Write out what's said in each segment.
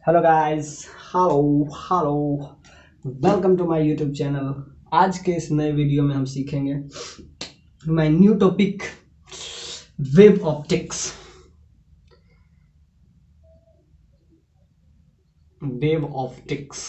Hello guys, hello welcome to my YouTube channel. आज के इस नए वीडियो में हम सीखेंगे my new topic wave optics. Wave optics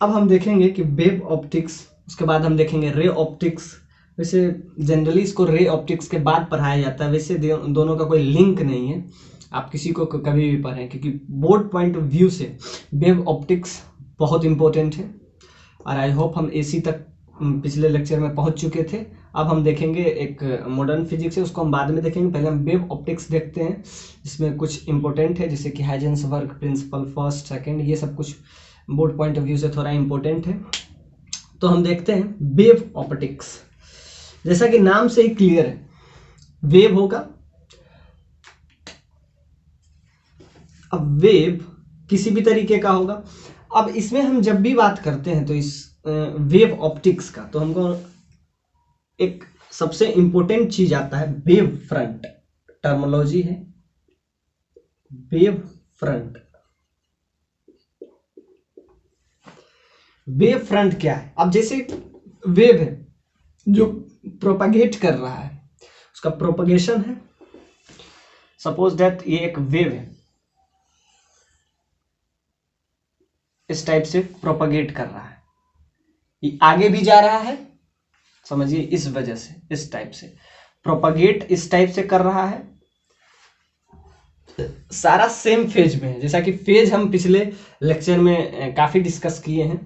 अब हम देखेंगे कि वेव ऑप्टिक्स, उसके बाद हम देखेंगे रे ऑप्टिक्स। वैसे जनरली इसको रे ऑप्टिक्स के बाद पढ़ाया जाता है, वैसे दोनों का कोई लिंक नहीं है। आप किसी को कभी भी पढ़ें, क्योंकि बोर्ड पॉइंट ऑफ व्यू से वेव ऑप्टिक्स बहुत इंपॉर्टेंट है। और आई होप हम एसी तक पिछले लेक्चर में पहुंच चुके थे। अब हम देखेंगे एक मॉडर्न फिजिक्स है, उसको हम बाद में देखेंगे। पहले हम वेव ऑप्टिक्स देखते हैं, इसमें कुछ इंपॉर्टेंट है जैसे कि हाइजेंसबर्ग प्रिंसिपल, फर्स्ट सेकंड, ये सब कुछ बोर्ड पॉइंट ऑफ व्यू से थोड़ा इंपॉर्टेंट है। तो हम देखते हैं वेव ऑप्टिक्स। जैसा कि नाम से ही क्लियर है, वेव होगा। अब वेव किसी भी तरीके का होगा। अब इसमें हम जब भी बात करते हैं तो इस वेव ऑप्टिक्स का, तो हमको एक सबसे इंपॉर्टेंट चीज आता है वेव फ्रंट। टर्मिनोलॉजी है वेव फ्रंट। वेव फ्रंट क्या है? अब जैसे वेव है जो प्रोपगेट कर रहा है, उसका प्रोपगेशन है। सपोज दैट ये एक वेव है, इस टाइप से प्रोपगेट कर रहा है, ये आगे भी जा रहा है, समझिए, इस वजह से इस टाइप से प्रोपगेट इस टाइप से कर रहा है। सारा सेम फेज में है, जैसा कि फेज हम पिछले लेक्चर में काफी डिस्कस किए हैं,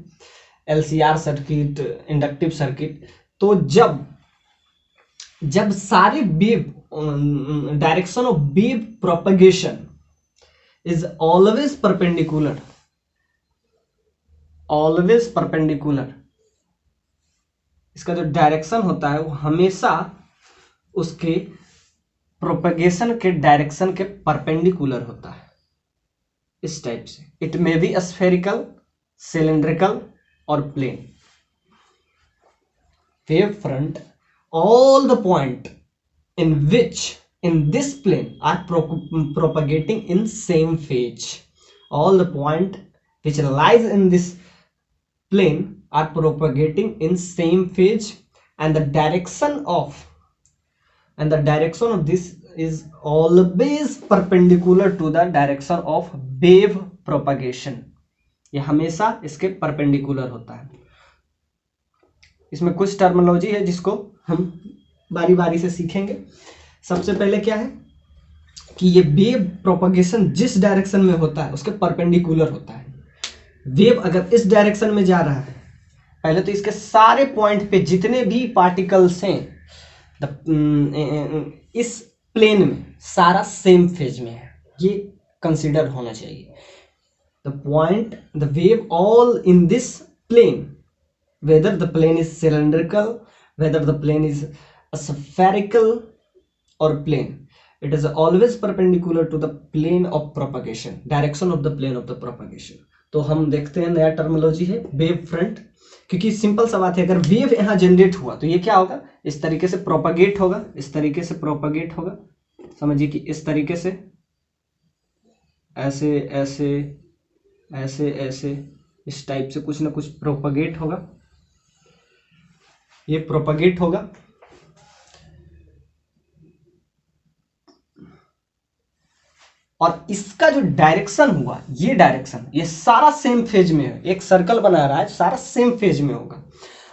एलसीआर सर्किट, इंडक्टिव सर्किट। तो जब सारे wave, direction of wave propagation is always perpendicular, always perpendicular, इसका जो डायरेक्शन होता है वो हमेशा उसके प्रोपगेशन के डायरेक्शन के परपेंडिकुलर होता है, इस टाइप से। It may be spherical, cylindrical और plane. Wave front, all the point in which in this plane are propagating in same phase. All the point which lies in this plane are propagating in same phase, and the direction of this is always perpendicular to the direction of wave propagation. ये हमेशा इसके perpendicular होता है। इसमें कुछ terminology है जिसको हम बारी बारी से सीखेंगे। सबसे पहले क्या है कि ये वेव प्रोपगेशन जिस डायरेक्शन में होता है उसके परपेंडिकुलर होता है। वेव अगर इस डायरेक्शन में जा रहा है, पहले तो इसके सारे पॉइंट पे जितने भी पार्टिकल्स हैं इस प्लेन में सारा सेम फेज में है, ये कंसीडर होना चाहिए। The point, the wave all in this plane, whether the plane is cylindrical, whether the plane is spherical or plane, it is always perpendicular to the plane of propagation, direction of the plane of the propagation. तो हम देखते हैं नया terminology है wave front, क्योंकि simple सा बात है, अगर वेव यहाँ जनरेट हुआ तो ये क्या होगा, इस तरीके से प्रोपगेट होगा, इस तरीके से प्रोपगेट होगा। समझिए कि इस तरीके से, ऐसे ऐसे ऐसे ऐसे, इस टाइप से कुछ ना कुछ प्रोपगेट होगा, ये प्रोपगेट होगा। और इसका जो डायरेक्शन हुआ, ये डायरेक्शन, ये सारा सेम फेज में है। एक सर्कल बना रहा है, सारा सेम फेज में होगा,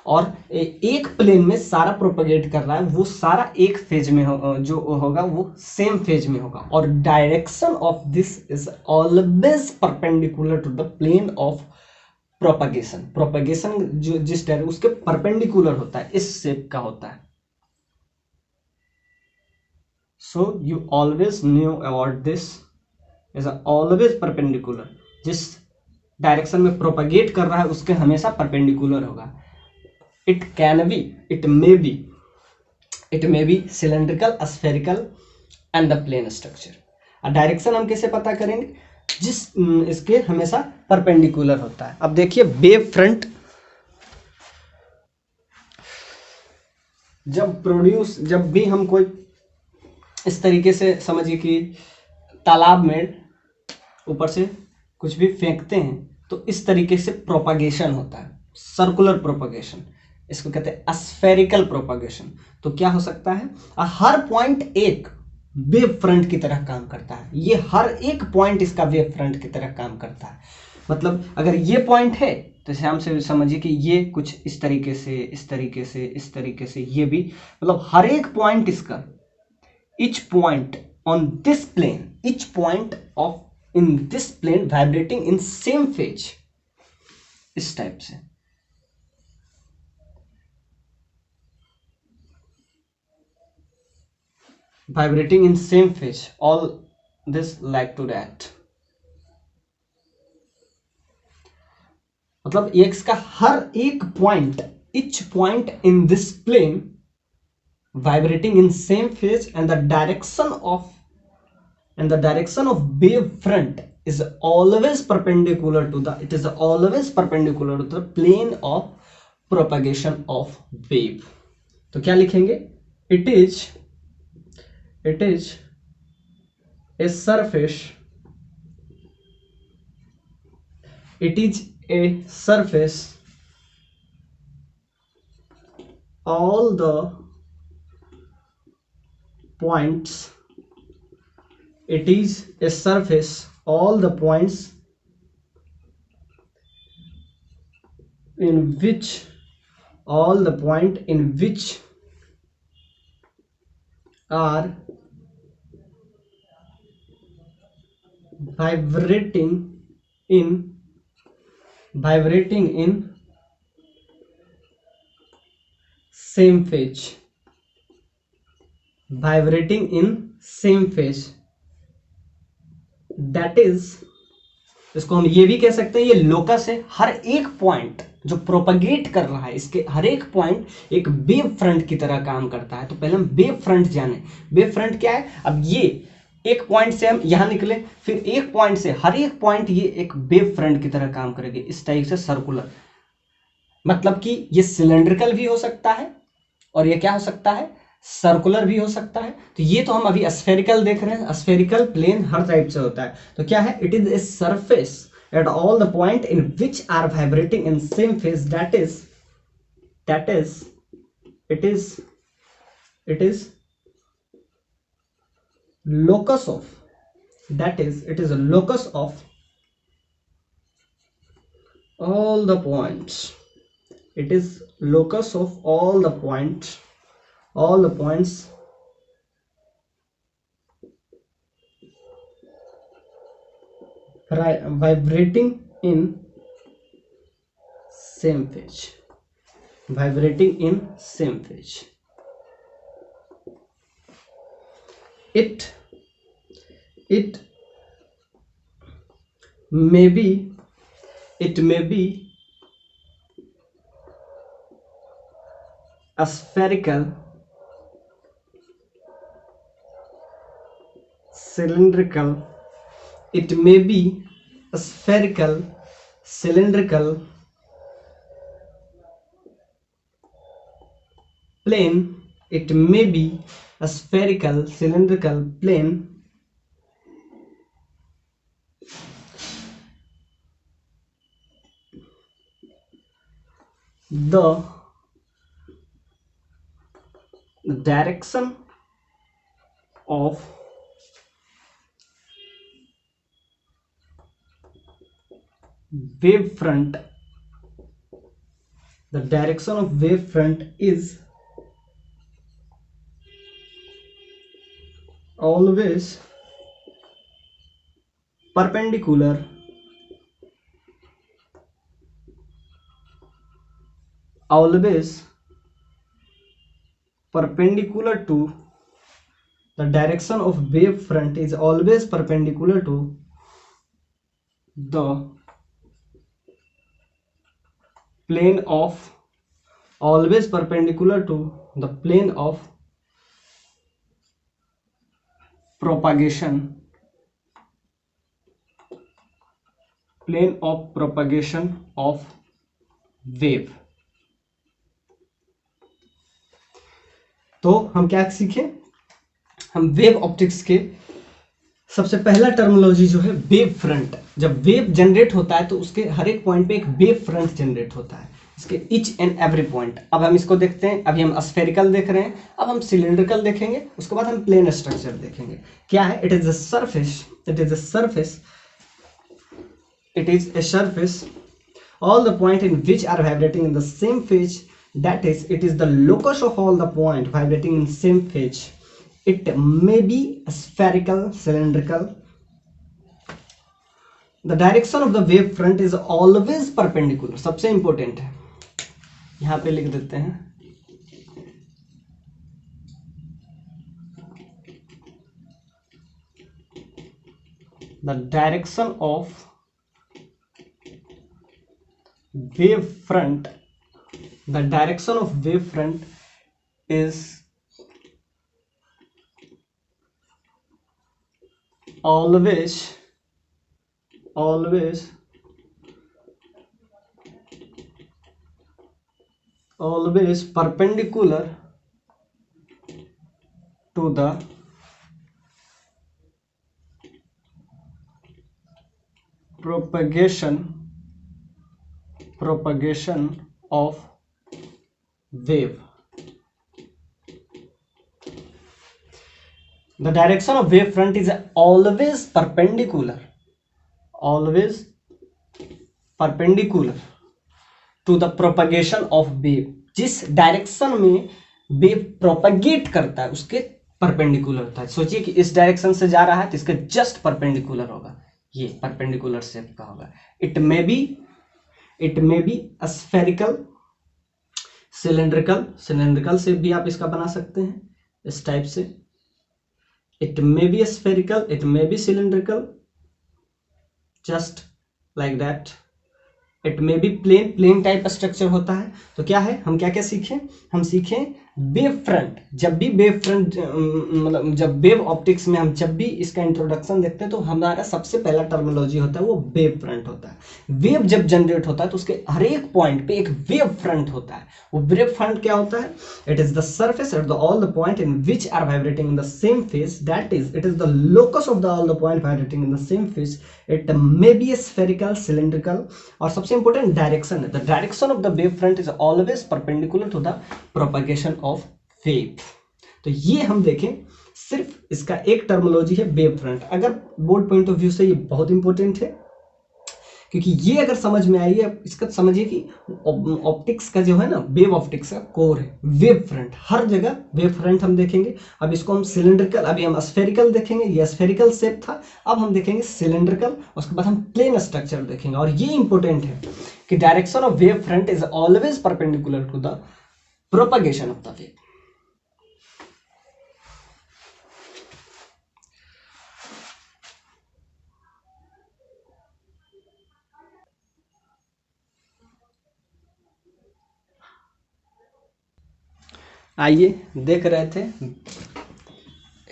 और एक प्लेन में सारा प्रोपगेट कर रहा है, वो सारा एक फेज में जो होगा वो सेम फेज में होगा। और direction of this is always perpendicular to the plane of propagation. Propagation जो जिस डायरेक्शन उसके परपेंडिकुलर होता है, इस शेप का होता है। So you always knew about this, is always perpendicular. जिस डायरेक्शन में प्रोपगेट कर रहा है उसके हमेशा परपेंडिकुलर होगा। It can be, it may be cylindrical, spherical and the plane structure. Direction हम कैसे पता करेंगे? जिस इसके हमेशा परपेंडिकुलर होता है। अब देखिए वेव फ्रंट जब भी हम कोई इस तरीके से समझिए कि तालाब में ऊपर से कुछ भी फेंकते हैं तो इस तरीके से प्रोपागेशन होता है, सर्कुलर प्रोपागेशन, इसको कहते हैं स्फेरिकल प्रोपागेशन। तो क्या हो सकता है, हर पॉइंट एक वेव फ्रंट की तरह काम करता है, ये हर एक पॉइंट इसका वेव फ्रंट की तरह काम करता है। मतलब अगर ये पॉइंट है तो हम से समझिए कि ये कुछ इस तरीके से, इस तरीके से, इस तरीके से, ये भी, मतलब हर एक पॉइंट इसका, each point on this plane, each point of in this plane vibrating in same phase, इस टाइप से। vibrating in same phase, all this like to that, मतलब एक्स का हर एक point, each point in this plane vibrating in same phase and the direction of wave front is always perpendicular to the, it is always perpendicular to the plane of propagation of wave। तो क्या लिखेंगे, it is a surface, it is a surface all the points, it is a surface all the points in which, all the point in which are vibrating in same phase, vibrating in same phase, that is, इसको हम ये भी कह सकते हैं, ये locus है, हर एक पॉइंट जो प्रोपगेट कर रहा है, इसके हर एक पॉइंट एक वेव फ्रंट की तरह काम करता है। तो पहले हम वेव फ्रंट जाने, वेव फ्रंट क्या है। अब ये एक पॉइंट से हम यहां निकले, फिर एक पॉइंट से हर एक पॉइंट ये एक वेव फ्रंट की तरह काम करेगी, इस टाइप से सर्कुलर, मतलब कि ये सिलेंड्रिकल भी हो सकता है और ये क्या हो सकता है, सर्कुलर भी हो सकता है। तो ये तो हम अभी स्फेरिकल देख रहे हैं, स्फेरिकल प्लेन हर टाइप से होता है। तो क्या है, it is a surface at all the point in which are vibrating in same phase, that is it is locus of, that is, it is a locus of all the points, it is locus of all the points vibrating in same phase, vibrating in same phase, it may be a spherical, cylindrical, it may be a spherical, cylindrical, plane, it may be a spherical, cylindrical plane the direction of wave front, the direction of wave front is always perpendicular to, the direction of wave front is always perpendicular to the plane of, always perpendicular to the plane of propagation, of wave। तो हम क्या सीखे, हम wave optics के सबसे पहला terminology जो है वेव फ्रंट। जब वेव जनरेट होता है तो उसके हर एक पॉइंट पे एक वेव फ्रंट जनरेट होता है, इसके ईच एंड एवरी पॉइंट। अब हम इसको देखते हैं। अभी हम स्फेरिकल देख रहे हैं, अब हम सिलिंड्रिकल देखेंगे, उसके बाद हम प्लेन स्ट्रक्चर देखेंगे। क्या है? It is a surface, it is a surface, it is a surface, all the point in which are vibrating in the same phase, that is, it is the locus of all the point vibrating in same phase. It may be spherical, cylindrical. The direction of the wave front is always perpendicular. सबसे important है, यहाँ पे लिख देते हैं। The direction of wave front, the direction of wave front is always perpendicular to the propagation of wave. The direction of wave front is always perpendicular to the propagation of wave. जिस direction में wave propagate करता है उसके perpendicular होता है। सोचिए कि इस डायरेक्शन से जा रहा है तो इसके जस्ट परपेंडिकुलर होगा, ये परपेंडिकुलर शेप का होगा। It may be spherical, cylindrical से भी आप इसका बना सकते हैं इस टाइप से। It may be spherical, it may be cylindrical, just like that. It may be plane type structure होता है। तो क्या है, हम क्या क्या सीखें? हम सीखें वेव फ्रंट। जब भी वेव फ्रंट मतलब जब वेव ऑप्टिक्स में हम जब भी इसका इंट्रोडक्शन देखते हैं तो हमारा सबसे पहला टर्मिनोलॉजी होता है वो वेव फ्रंट होता है। वेव जब जनरेट होता है तो उसके हर एक पॉइंट पे एक वेव फ्रंट होता है। वो वेव फ्रंट क्या होता है? It is the surface at the all the point in which are vibrating in the same phase, that is it is the locus of the all the point vibrating in the same phase. It may be spherical, cylindrical, और सबसे important direction है। The direction of the wave front is always perpendicular to the propagation of wave. तो ये हम देखें, सिर्फ इसका एक टर्मिनोलॉजी है वेव फ्रंट। अगर बोर्ड पॉइंट ऑफ व्यू से ये बहुत इंपॉर्टेंट है, क्योंकि ये अगर समझ में आई है, इसका समझिए कि ऑप्टिक्स का जो है ना, वेव ऑप्टिक्स का कोर है वेव फ्रंट। हर जगह वेव फ्रंट हम देखेंगे। अब इसको हम सिलेंड्रिकल, अभी हम स्फेरिकल देखेंगे, ये स्फेरिकल शेप था। अब हम देखेंगे सिलेंड्रिकल, उसके बाद हम प्लेन स्ट्रक्चर देखेंगे। और ये इंपॉर्टेंट है कि direction of wave front is always perpendicular to the propagation of the wave. आइए देख रहे थे,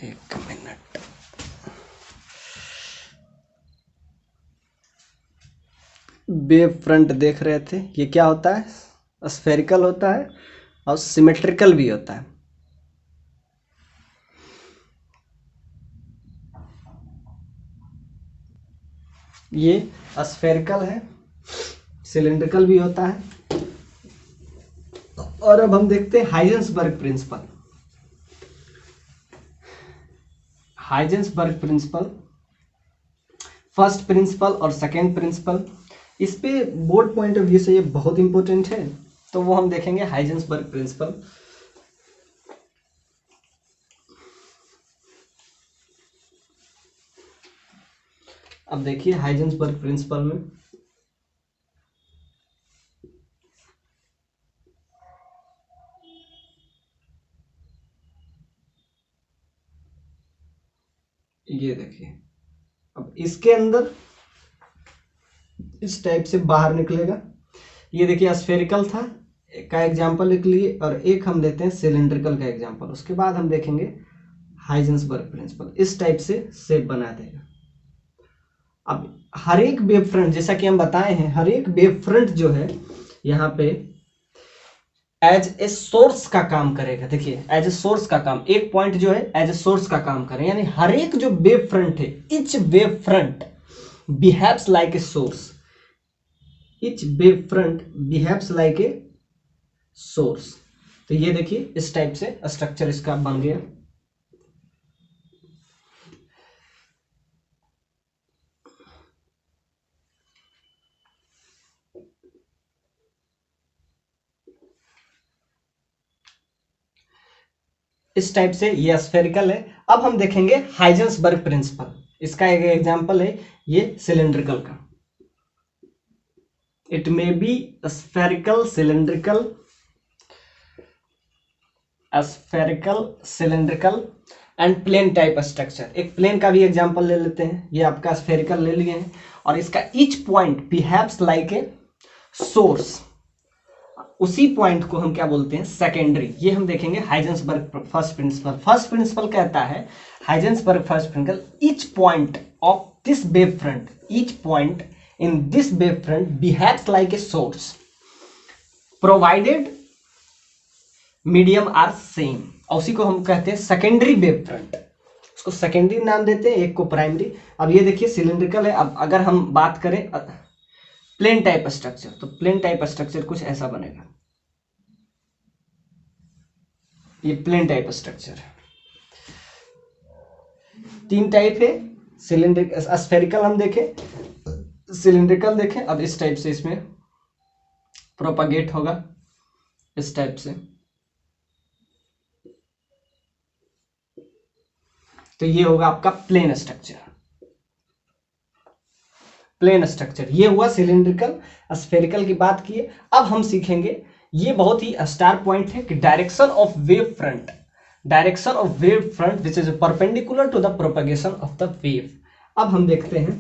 एक मिनट, वेव फ्रंट देख रहे थे। ये क्या होता है? स्फेरिकल होता है और सिमेट्रिकल भी होता है। ये स्फेरिकल है, सिलेंड्रिकल भी होता है। और अब हम देखते हैं हाइजेंसबर्ग प्रिंसिपल। हाइजेंसबर्ग प्रिंसिपल, फर्स्ट प्रिंसिपल और सेकेंड प्रिंसिपल, इस पे बोर्ड पॉइंट ऑफ व्यू से ये बहुत इंपॉर्टेंट है। तो वो हम देखेंगे हाइजेंसबर्ग प्रिंसिपल। अब देखिए हाइजेंसबर्ग प्रिंसिपल में ये देखिए, अब इसके अंदर इस टाइप से बाहर निकलेगा। ये देखिए स्फेरिकल था का एग्जांपल लिख लिए, और एक हम लेते हैं सिलेंड्रिकल का एग्जांपल। उसके बाद हम देखेंगे हाइजेंसबर्ग प्रिंसिपल। इस टाइप से शेप बना देगा। अब हर एक वेव फ्रंट, जैसा कि हम बताए हैं, हर एक वेव फ्रंट जो है यहाँ पे एज ए सोर्स का काम करेगा। देखिए एज ए सोर्स का काम, एक पॉइंट जो है एज ए सोर्स का काम करें, यानी हर एक जो वेव फ्रंट है, etch wave front behaves like a source, etch wave front behaves like a source. तो ये देखिए इस टाइप से स्ट्रक्चर इसका बन गया। इस टाइप से ये स्फेरिकल है। अब हम देखेंगे हाइजेंसबर्ग प्रिंसिपल। इसका एक एग्जांपल है ये सिलेंड्रिकल का। It may be spherical, cylindrical and plane type structure. एक प्लेन का भी एग्जांपल ले लेते हैं। ये आपका स्फेरिकल ले लिए हैं और इसका each point behaves like a source. उसी पॉइंट को हम क्या बोलते हैं, सेकेंडरी। ये हम देखेंगे Huygens first principle. First principle कहता है, Huygens first principle, each point of this wave front, each point in this wave front behaves like a source provided medium are same. और उसी को हम कहते हैं सेकेंडरी वेव फ्रंट। उसको secondary नाम देते हैं, एक को प्राइमरी। अब ये देखिए सिलिंड्रिकल है। अब अगर हम बात करें प्लेन टाइप स्ट्रक्चर, तो प्लेन टाइप स्ट्रक्चर कुछ ऐसा बनेगा। ये प्लेन टाइप स्ट्रक्चर है। तीन टाइप है, सिलिंड्रिक, स्फेरिकल हम देखें, सिलिंड्रिकल देखें। अब इस टाइप से इसमें प्रोपागेट होगा, इस टाइप से। तो ये होगा आपका प्लेन स्ट्रक्चर। प्लेन स्ट्रक्चर ये हुआ सिलिंड्रिकल। स्फेरिकल की बात की। अब हम सीखेंगे, ये बहुत ही स्टार पॉइंट है कि direction of wave front, direction of wave front which is perpendicular to the propagation of the wave. अब हम देखते हैं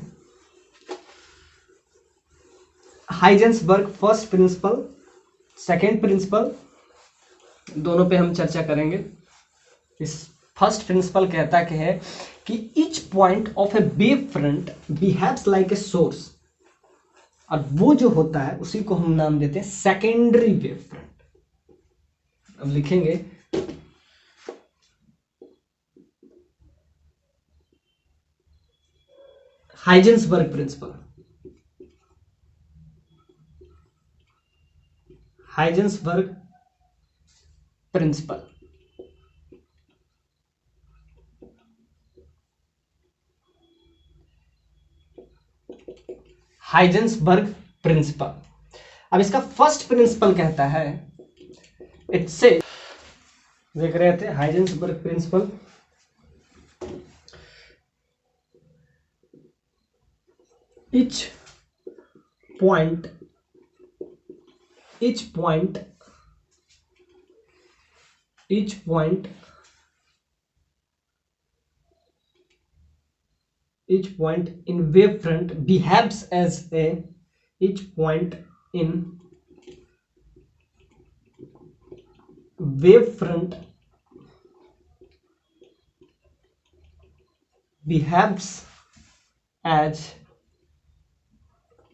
Huygens first principle, second principle, दोनों पे हम चर्चा करेंगे। इस फर्स्ट प्रिंसिपल कहता है कि each point of A wave front behaves like a source, और वो जो होता है उसी को हम नाम देते हैं सेकेंडरी वेव फ्रंट। अब लिखेंगे हाइजेंसबर्ग प्रिंसिपल, हाइजेंसबर्ग प्रिंसिपल। हाइजेंसबर्ग प्रिंसिपल। अब इसका फर्स्ट प्रिंसिपल कहता है, इट्स देख रहे थे हाइजेंसबर्ग principal, each point each point each point each point in wavefront behaves as a each point in wavefront behaves as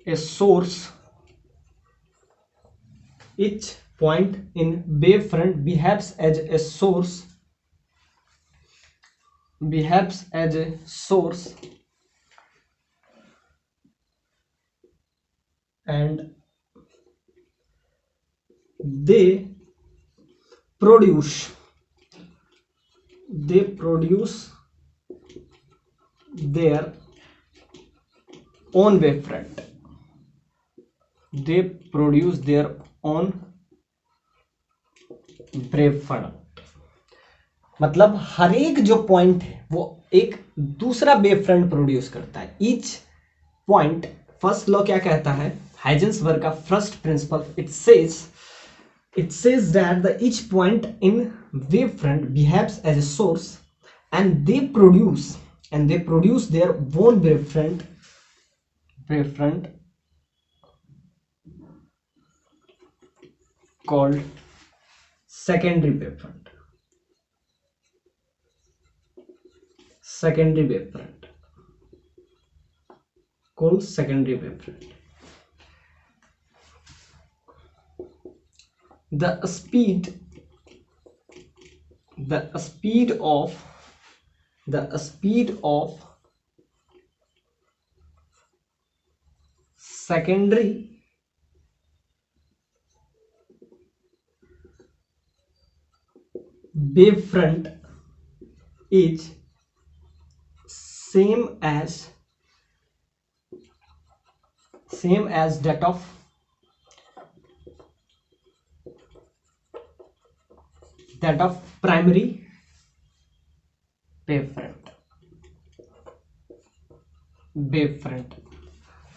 a source. Each point in wavefront behaves as a source, behaves as a source, and they produce their own wavefront. They produce their own wavefront. मतलब हर एक जो point है वो एक दूसरा wave front produce करता है। Each point, first law क्या कहता है, हाइजेंसबर्ग का first principle, it says that the each point in wavefront behaves as a source and they produce their own wavefront called secondary wavefront. Secondary wavefront called secondary wavefront. the speed of secondary wavefront is same as that of primary wavefront,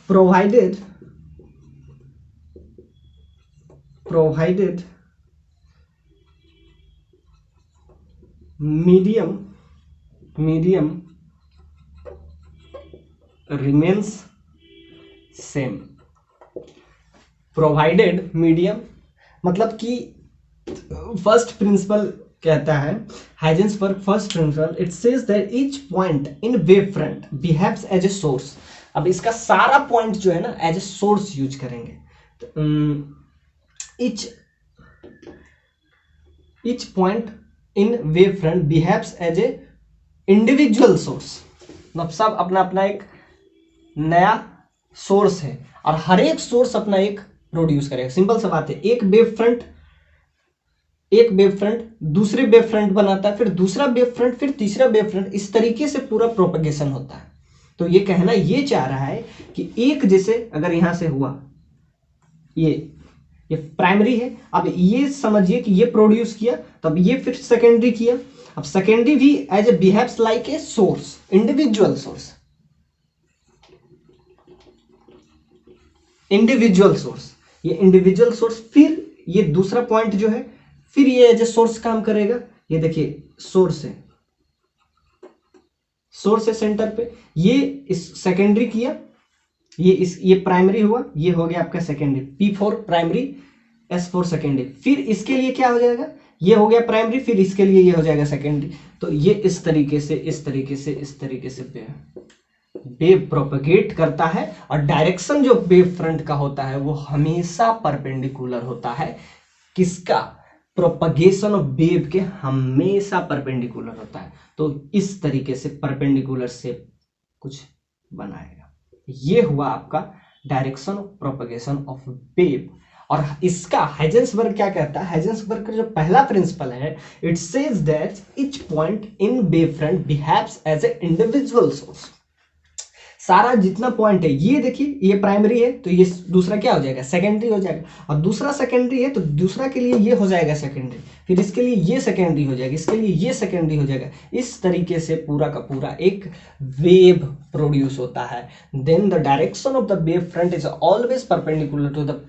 provided medium remains same. Provided medium मतलब कि first principle कहता है Huygens first principle, it says that each point in wave front behaves as a source. अब इसका सारा point जो है ना एज ए सोर्स यूज करेंगे. Each point in wave front behaves as a individual source. मतलब सब अपना अपना एक नया सोर्स है और हर एक सोर्स अपना एक प्रोड्यूस करेगा. सिंपल सा बात है. एक वेव फ्रंट दूसरे वेव फ्रंट बनाता है, फिर दूसरा वेव फ्रंट, फिर तीसरा वेव फ्रंट. इस तरीके से पूरा प्रोपगेशन होता है. तो ये कहना ये चाह रहा है कि एक जैसे अगर यहां से हुआ ये प्राइमरी है, अब ये समझिए कि ये प्रोड्यूस किया, तब ये फिर सेकेंडरी किया. अब सेकेंडरी भी as a behaves like a source, individual source. ये इंडिविजुअल सोर्स फिर ये दूसरा पॉइंट जो है फिर ये एज ए सोर्स काम करेगा. ये देखिए सोर्स है सेंटर पे. ये इस सेकेंडरी किया, ये प्राइमरी हुआ, ये हो गया आपका secondary. P4 primary, S4 secondary. फिर इसके लिए क्या हो जाएगा, ये हो गया प्राइमरी, फिर इसके लिए ये हो जाएगा सेकेंडरी. तो ये इस तरीके से वेव प्रोपगेट करता है. और डायरेक्शन जो वेव फ्रंट का होता है वो हमेशा परपेंडिकुलर होता है. किसका? प्रोपगेशन ऑफ वेव के हमेशा परपेंडिकुलर होता है. तो इस तरीके से परपेंडिकुलर से कुछ बनाएगा. ये हुआ आपका direction of propagation of wave. और इसका हाइजेंसबर्ग क्या कहता है? हाइजेंसबर्ग का जो पहला प्रिंसिपल है, it says that each point in wave front behaves as a individual source. सारा जितना पॉइंट है, ये देखिए ये प्राइमरी है तो ये दूसरा क्या हो जाएगा, सेकेंडरी हो जाएगा. और दूसरा सेकेंडरी है तो दूसरा के लिए ये हो जाएगा सेकेंडरी, फिर इसके लिए ये सेकेंडरी हो जाएगा, इसके लिए ये सेकेंडरी हो जाएगा. इस तरीके से पूरा का पूरा एक वेव प्रोड्यूस होता है. Then the direction of the wave front is always perpendicular to the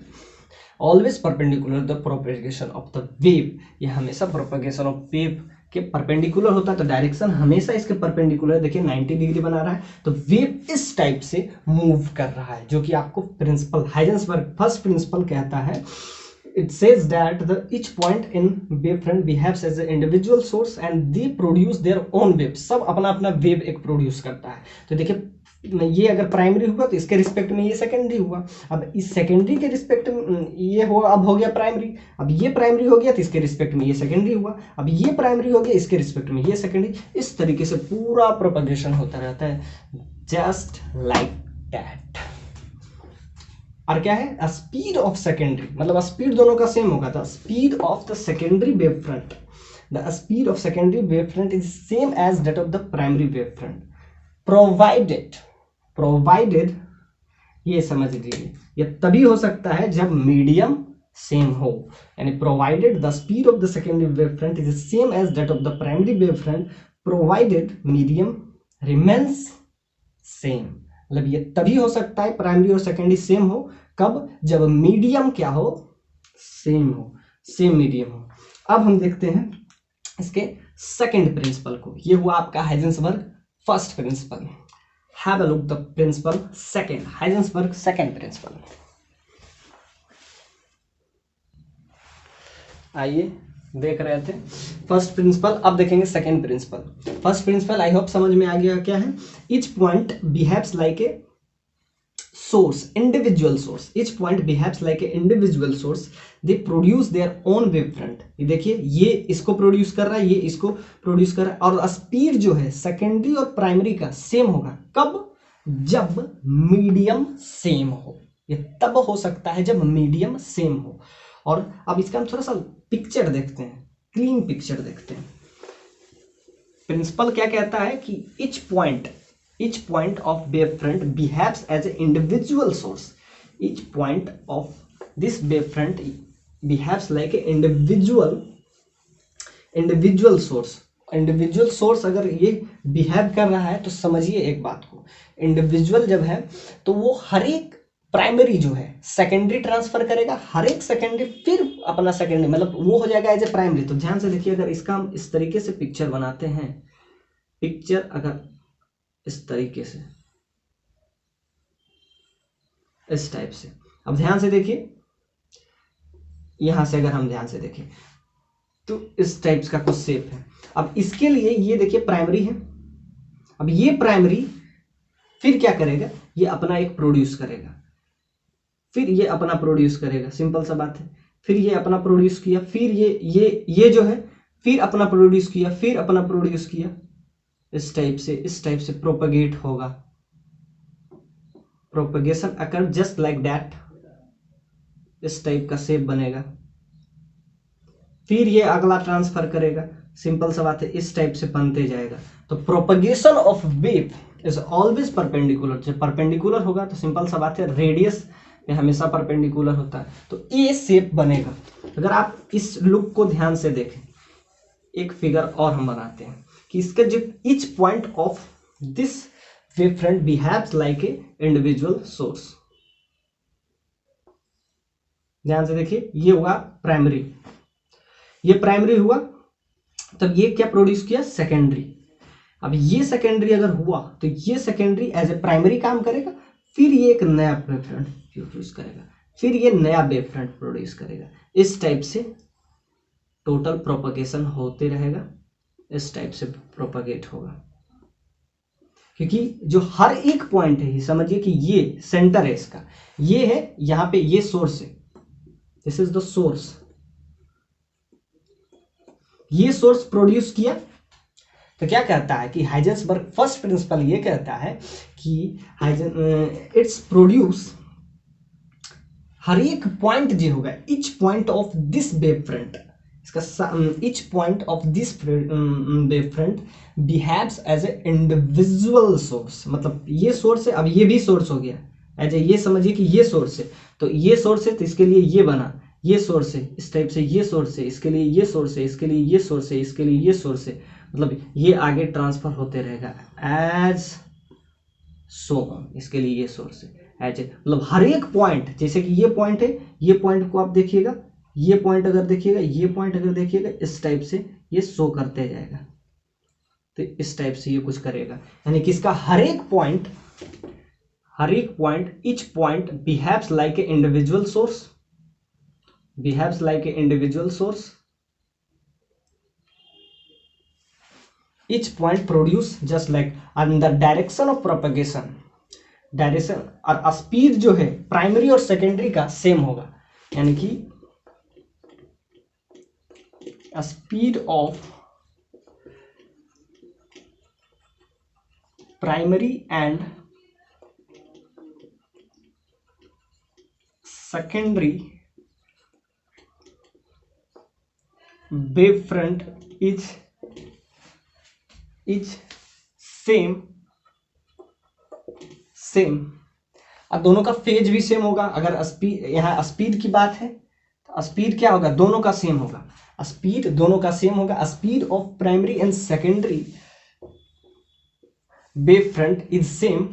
propagation of the wave. ये हमेशा प्रोपगेशन ऑफ वेव के परपेंडिकुलर होता है. तो डायरेक्शन हमेशा इसके परपेंडिकुलर. देखिए 90 डिग्री बना रहा है तो वेव इस टाइप से मूव कर रहा है, जो कि आपको प्रिंसिपल हाइजेंसबर्ग फर्स्ट प्रिंसिपल कहता है. It says that the each point in wave front behaves as a individual source and they produce their own wave. सब अपना अपना वेव एक प्रोड्यूस करता है. तो देखिए ये अगर प्राइमरी हुआ तो इसके रिस्पेक्ट में ये सेकेंडरी हुआ. अब इस सेकेंडरी के रिस्पेक्ट में ये हुआ, अब हो गया प्राइमरी. अब ये प्राइमरी हो गया तो इसके रिस्पेक्ट में ये सेकेंडरी हुआ. अब ये प्राइमरी हो गया, इसके रिस्पेक्ट में ये सेकेंडरी. इस तरीके से पूरा प्रोपगेशन होता रहता है, जस्ट लाइक दैट. और क्या है, स्पीड ऑफ सेकेंडरी, मतलब स्पीड दोनों का सेम होगा था. Speed of the secondary wave front, the speed of secondary wave front is same as that of the primary wave front, provided ये समझ लीजिए, ये तभी हो सकता है जब मीडियम सेम हो. यानी provided the speed of the secondary wave front is same as that of the primary wave front, provided medium remains same. मतलब ये तभी हो सकता है प्राइमरी और सेकेंडरी सेम हो. कब? जब मीडियम क्या हो, सेम हो, सेम मीडियम हो. अब हम देखते हैं इसके सेकेंड प्रिंसिपल को. ये हुआ आपका Huygens first principle. Have a look the principle second, Heisenberg second principle. आइए देख रहे थे फर्स्ट प्रिंसिपल, अब देखेंगे second principle. First principle I hope समझ में आ गया क्या है. Each point behaves like a source, individual source. Each point behaves like an individual source. They produce their own wavefront. ये देखिए, ये इसको प्रोड्यूस कर रहा है, ये इसको प्रोड्यूस कर रहा है, और स्पीड जो है सेकेंडरी और प्राइमरी का सेम होगा। कब? जब मीडियम सेम हो। ये तब हो सकता है जब मीडियम सेम हो। और अब इसका हम थोड़ा सा पिक्चर देखते हैं, क्लीन पिक्चर देखते हैं। प्रिंसिपल क्या कहता है कि each point of wavefront behaves as an individual source. Each point of this wavefront behaves like an individual source. Individual source अगर ये बिहेव कर रहा है तो समझिए एक बात को, इंडिविजुअल जब है तो वो हर एक प्राइमरी जो है सेकेंडरी ट्रांसफर करेगा, हर एक सेकेंडरी फिर अपना सेकेंडरी, मतलब वो हो जाएगा एज ए प्राइमरी। तो ध्यान से देखिए, अगर इसका हम इस तरीके से पिक्चर बनाते हैं, पिक्चर अगर इस तरीके से, इस टाइप से, अब ध्यान से देखिए, यहां से अगर हम ध्यान से देखें तो इस टाइप का कुछ शेप है। अब इसके लिए ये देखिए प्राइमरी है, अब ये प्राइमरी फिर क्या करेगा, ये अपना एक प्रोड्यूस करेगा, फिर ये अपना प्रोड्यूस करेगा, सिंपल सा बात है। फिर ये अपना प्रोड्यूस किया, फिर ये जो है फिर अपना प्रोड्यूस किया, फिर अपना प्रोड्यूस किया, इस टाइप से प्रोपगेट होगा। Propagation occur just like that, इस टाइप का शेप बनेगा। फिर ये अगला ट्रांसफर करेगा, सिंपल सा बात है, इस टाइप से बनते जाएगा। तो propagation of wave is always perpendicular. जब परपेंडिकुलर होगा तो सिंपल सा बात है, रेडियस में हमेशा परपेंडिकुलर होता है, तो ये शेप बनेगा। अगर आप इस लुक को ध्यान से देखें, एक फिगर और हम बनाते हैं कि इसका जो each point of this wavefront behaves like A individual source. ध्यान से देखिए, ये हुआ प्राइमरी, ये प्राइमरी हुआ, तब ये क्या प्रोड्यूस किया, सेकेंडरी। अब ये सेकेंडरी अगर हुआ तो ये सेकेंडरी एज ए प्राइमरी काम करेगा, फिर ये एक नया वेवफ्रंट प्रोड्यूस करेगा, फिर ये नया वेवफ्रंट प्रोड्यूस करेगा। इस टाइप से टोटल प्रोपगेशन होते रहेगा, इस टाइप से प्रोपगेट होगा। क्योंकि जो हर एक पॉइंट है, समझिए कि ये सेंटर है इसका, ये है, यहां पे ये सोर्स है, दिस इज द सोर्स। ये सोर्स प्रोड्यूस किया तो क्या कहता है कि हाइजेंसबर्ग फर्स्ट प्रिंसिपल ये कहता है कि इट्स प्रोड्यूस, हर एक पॉइंट जो होगा, each point of this wavefront, इसका each point of this wavefront behaves as a individual source. मतलब ये सोर्स है, अब ये भी सोर्स हो गया, एज ए, ये समझिए कि ये सोर्स है, तो ये सोर्स है तो इसके लिए ये बना, ये सोर्स है, इस टाइप से ये सोर्स है, इसके लिए ये सोर्स है, इसके लिए ये सोर्स है, इसके लिए ये सोर्स है, मतलब ये आगे ट्रांसफर होते रहेगा एज सो ऑन। इसके लिए ये सोर्स है एज ए, मतलब हर एक पॉइंट, जैसे कि ये पॉइंट है, ये पॉइंट को आप देखिएगा, ये पॉइंट अगर देखिएगा, ये पॉइंट अगर देखिएगा, इस टाइप से ये शो करते जाएगा, तो इस टाइप से ये कुछ करेगा। यानी कि इसका हर एक point, each point behaves like A individual source, behaves like an individual source. Each point produce just like, and the direction of propagation, direction और स्पीड जो है प्राइमरी और सेकेंडरी का सेम होगा। यानी कि speed of primary and secondary wavefront is same। अब दोनों का फेज भी सेम होगा। अगर स्पीड, यहाँ स्पीड की बात है तो स्पीड क्या होगा, दोनों का सेम होगा, स्पीड दोनों का सेम होगा। Speed of primary and secondary wavefront is same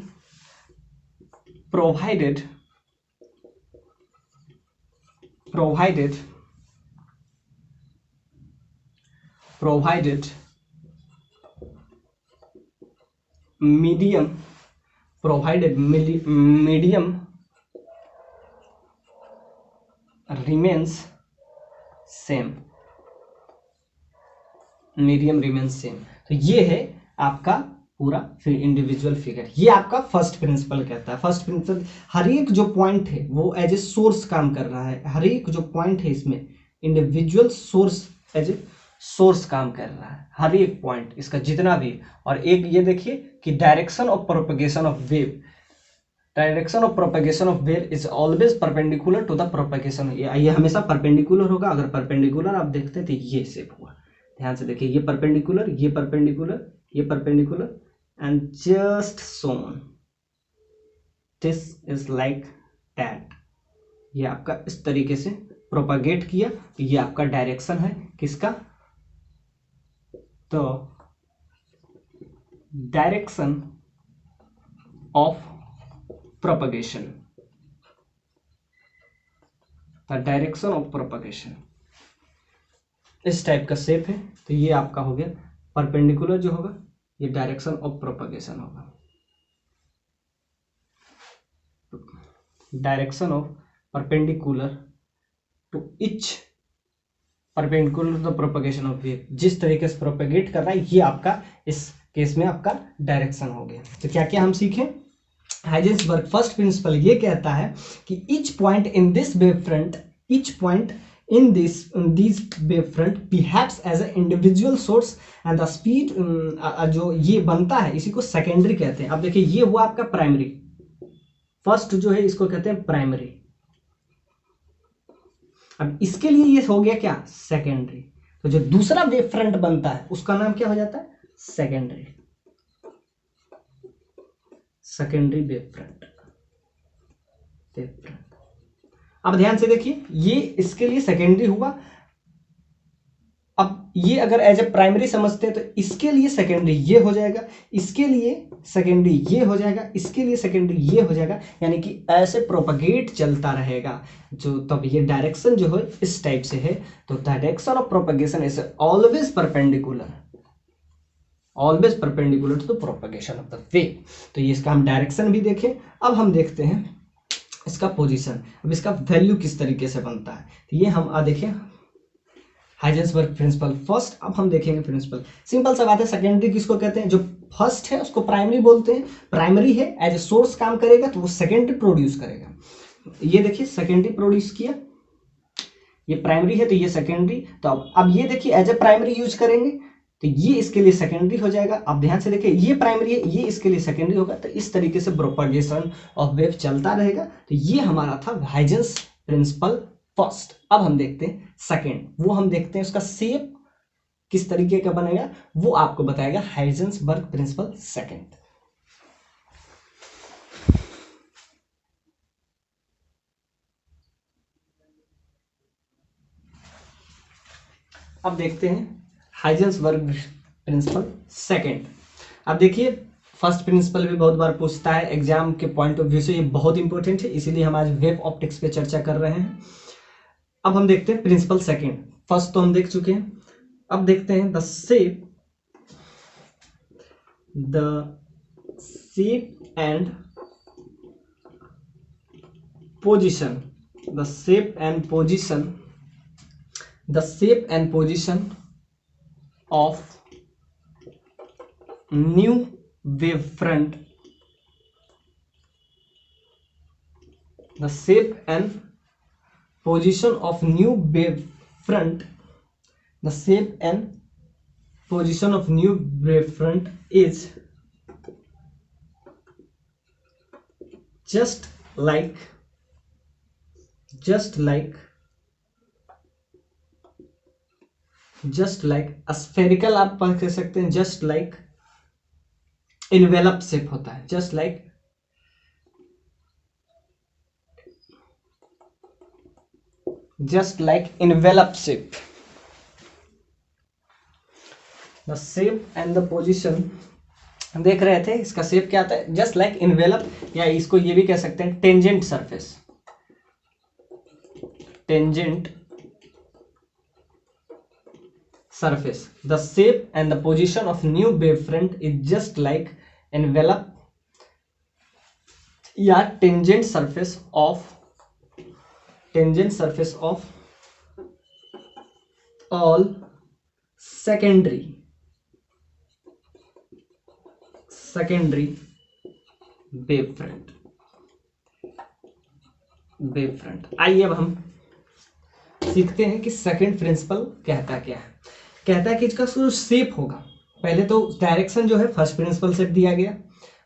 provided medium remains same। तो ये है आपका पूरा फिर इंडिविजुअल फिगर। ये आपका फर्स्ट प्रिंसिपल कहता है। फर्स्ट प्रिंसिपल हर एक जो पॉइंट है वो एज ए सोर्स काम कर रहा है। हर एक जो पॉइंट है इसमें individual source as a source काम कर रहा है, हर एक पॉइंट इसका जितना भी। और एक ये देखिए कि direction of propagation of wave, direction of propagation of wave is always perpendicular to the propagation. ये हमेशा परपेंडिकुलर होगा। अगर परपेंडिकुलर आप देखते हैं तो ये शेप हुआ, ध्यान से देखिए, ये परपेंडिकुलर, ये परपेंडिकुलर, ये perpendicular and just so this is like that. ये आपका इस तरीके से प्रोपगेट किया, ये आपका डायरेक्शन है किसका, तो direction of propagation, the direction of propagation. इस टाइप का शेप है, तो ये आपका हो गया परपेंडिकुलर जो होगा, ये डायरेक्शन ऑफ प्रोपगेशन होगा, direction of perpendicular to each perpendicular to the propagation of wave. जिस तरीके से प्रोपगेट कर रहा है ये आपका इस केस में आपका डायरेक्शन हो गया। तो क्या क्या हम सीखें, हाइजेंसबर्ग फर्स्ट प्रिंसिपल ये कहता है कि each point in this wave front, each point in these wavefront behaves as an individual source and the speed जो ये बनता है इसी को सेकेंडरी कहते हैं। अब देखिए ये हुआ आपका प्राइमरी, फर्स्ट जो है इसको कहते हैं प्राइमरी। अब इसके लिए ये हो गया क्या, सेकेंडरी। तो जो दूसरा वेव फ्रंट बनता है उसका नाम क्या हो जाता है, secondary, secondary wave front, wave front. अब ध्यान से देखिए, ये इसके लिए सेकेंडरी हुआ। अब ये अगर एज ए प्राइमरी समझते हैं तो इसके लिए सेकेंडरी ये हो जाएगा, इसके लिए सेकेंडरी ये हो जाएगा, इसके लिए सेकेंडरी ये हो जाएगा, यानी कि ऐसे प्रोपगेट चलता रहेगा। जो तब ये डायरेक्शन जो है इस टाइप से है, तो direction of propagation is always perpendicular, always perpendicular to the propagation of the wave. तो ये इसका हम डायरेक्शन भी देखें। अब हम देखते हैं इसका पोजीशन, अब इसका वैल्यू किस तरीके से बनता है। तो ये हम देखें हाइजेंसबर्ग प्रिंसिपल फर्स्ट। अब हम देखेंगे प्रिंसिपल, सिंपल सा बात है। सेकेंडरी किसको कहते हैं, जो फर्स्ट है उसको प्राइमरी बोलते हैं। प्राइमरी है एज ए सोर्स काम करेगा तो वो सेकेंडरी प्रोड्यूस करेगा। ये देखिए सेकेंडरी प्रोड्यूस किया, ये प्राइमरी है तो ये सेकेंडरी। तो अब ये देखिए एज ए प्राइमरी यूज करेंगे तो ये इसके लिए सेकेंडरी हो जाएगा। अब ध्यान से देखिए, ये प्राइमरी है, ये इसके लिए सेकेंडरी होगा। तो इस तरीके से प्रोपगेशन ऑफ वेव चलता रहेगा। तो ये हमारा था हाइजेंस प्रिंसिपल फर्स्ट। अब हम देखते हैं सेकेंड, वो हम देखते हैं उसका शेप किस तरीके का बनेगा, वो आपको बताएगा हाइजेंसबर्ग प्रिंसिपल सेकेंड। अब देखते हैं हाइजेंसबर्ग प्रिंसिपल सेकेंड। अब देखिए फर्स्ट प्रिंसिपल भी बहुत बार पूछता है एग्जाम के पॉइंट ऑफ व्यू से, ये बहुत इंपॉर्टेंट है, इसीलिए हम आज वेव ऑप्टिक्स पे चर्चा कर रहे हैं। अब हम देखते हैं प्रिंसिपल सेकेंड। फर्स्ट तो हम देख चुके हैं, अब देखते हैं the shape and position, the shape and position, the shape and position of new wave front, the shape and position of new wave front, the shape and position of new wave front is just like spherical आप कह सकते हैं, just like envelope shape होता है, just like envelope shape. The shape and the position देख रहे थे, इसका शेप क्या आता है, जस्ट लाइक इनवेलप, या इसको ये भी कह सकते हैं tangent surface, tangent surface. The shape and the position of new wavefront is just like envelope या tangent surface of all secondary secondary wave front. Wave front, आइए अब हम सीखते हैं कि सेकंड प्रिंसिपल कहता क्या है। कहता है कि इसका जो शेप होगा, पहले तो डायरेक्शन जो है फर्स्ट प्रिंसिपल से दिया गया,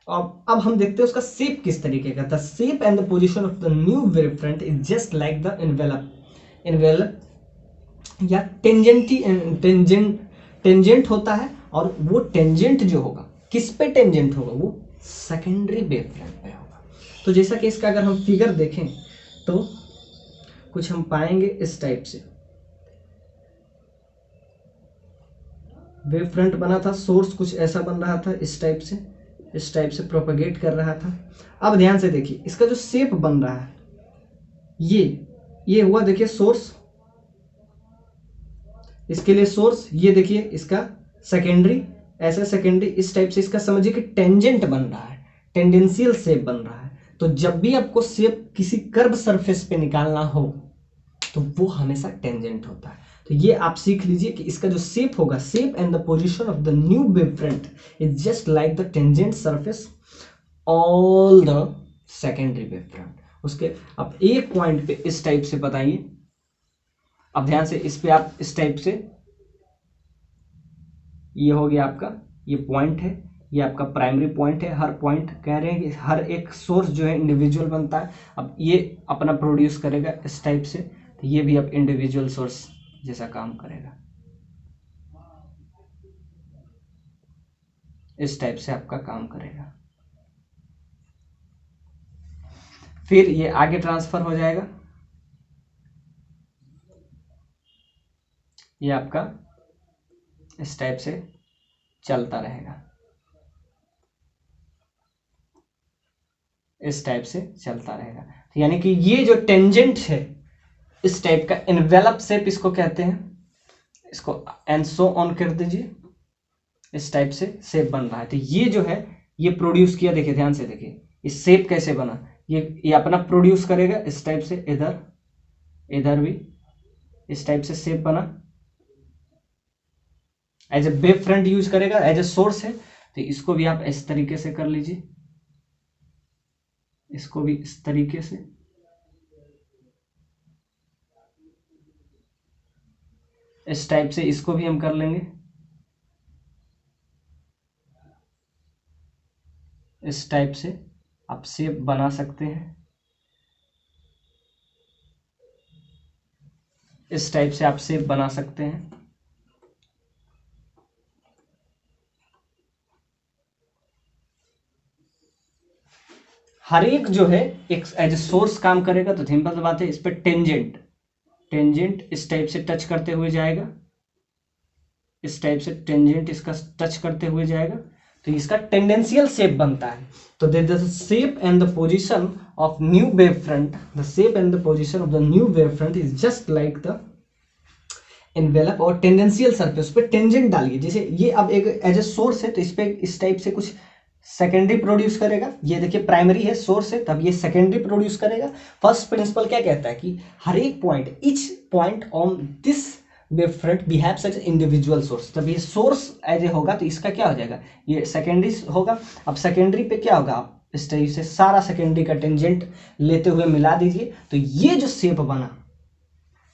अब हम देखते हैं उसका शेप किस तरीके का था। Shape and the position of the new wave front is just like the envelope या टेंजेंट होता है, और वो टेंजेंट जो होगा किस पे टेंजेंट होगा, वो सेकेंडरी वेव फ्रंट पे होगा। तो जैसा कि इसका अगर हम फिगर देखें तो कुछ हम पाएंगे इस टाइप से वेव फ्रंट बना था, सोर्स कुछ ऐसा बन रहा था, इस टाइप से प्रोपेगेट कर रहा था। अब ध्यान से देखिए इसका जो शेप बन रहा है, ये हुआ, देखिए सोर्स, इसके लिए सोर्स, ये देखिए इसका सेकेंडरी, ऐसा सेकेंडरी, इस टाइप से इसका समझिए कि टेंजेंट बन रहा है, टेंडेंशियल शेप बन रहा है। तो जब भी आपको शेप किसी कर्व सरफेस पे निकालना हो तो वो हमेशा टेंजेंट होता है। तो ये आप सीख लीजिए कि इसका जो शेप होगा, shape and the position of the new wave front is just like the tangent surface all the secondary wave front. उसके अब एक पॉइंट पे इस टाइप से बताइए, अब ध्यान से इस पे आप इस टाइप से, ये हो गया आपका, ये पॉइंट है, ये आपका प्राइमरी पॉइंट है। हर पॉइंट कह रहे हैं कि हर एक सोर्स जो है इंडिविजुअल बनता है। अब ये अपना प्रोड्यूस करेगा इस टाइप से, तो ये भी अब इंडिविजुअल सोर्स जैसा काम करेगा, इस टाइप से आपका काम करेगा। फिर ये आगे ट्रांसफर हो जाएगा, ये आपका इस टाइप से चलता रहेगा, इस टाइप से चलता रहेगा। तो यानी कि ये जो टेंजेंट है इस टाइप का एनवेलप शेप इसको कहते हैं, इसको एंड सो ऑन कर दीजिए, इस टाइप से शेप बन रहा है। तो ये जो है ये प्रोड्यूस किया, देखिए ध्यान से देखिए इस शेप कैसे बना, ये अपना प्रोड्यूस करेगा इस टाइप से, इधर भी इस टाइप से शेप बना, as a wave front use करेगा, एज ए सोर्स है। तो इसको भी आप इस तरीके से कर लीजिए, इसको भी इस तरीके से, इस टाइप से इसको भी हम कर लेंगे, इस टाइप से आप शेप बना सकते हैं, इस टाइप से आप शेप बना सकते हैं। हर एक जो है एक एज ए सोर्स काम करेगा। तो सिंपल बात है, इस पर टेंजेंट इस टाइप से टच करते हुए जाएगा, इस टाइप से टेंजेंट इसका टच करते हुए जाएगा, तो इसका टेंडेंशियल शेप बनता है। तो the shape and the position of new wave front, the shape and the position of the new wave front is just like the envelope और टेंडेंशियल सरफेस पे टेंजेंट डालिए। जैसे ये अब एक एज ए सोर्स है, तो इस पे इस टाइप से कुछ सेकेंडरी प्रोड्यूस करेगा। ये देखिए प्राइमरी है, सोर्स है, तब ये सेकेंडरी प्रोड्यूस करेगा। फर्स्ट प्रिंसिपल क्या कहता है कि हर एक point, each point on this wave front behave such individual source. जब ये सोर्स एज ए होगा तो इसका क्या हो जाएगा, ये सेकेंडरी होगा। अब सेकेंडरी पे क्या होगा, आप इस टाइप से सारा सेकेंडरी का टेंजेंट लेते हुए मिला दीजिए, तो ये जो शेप बना,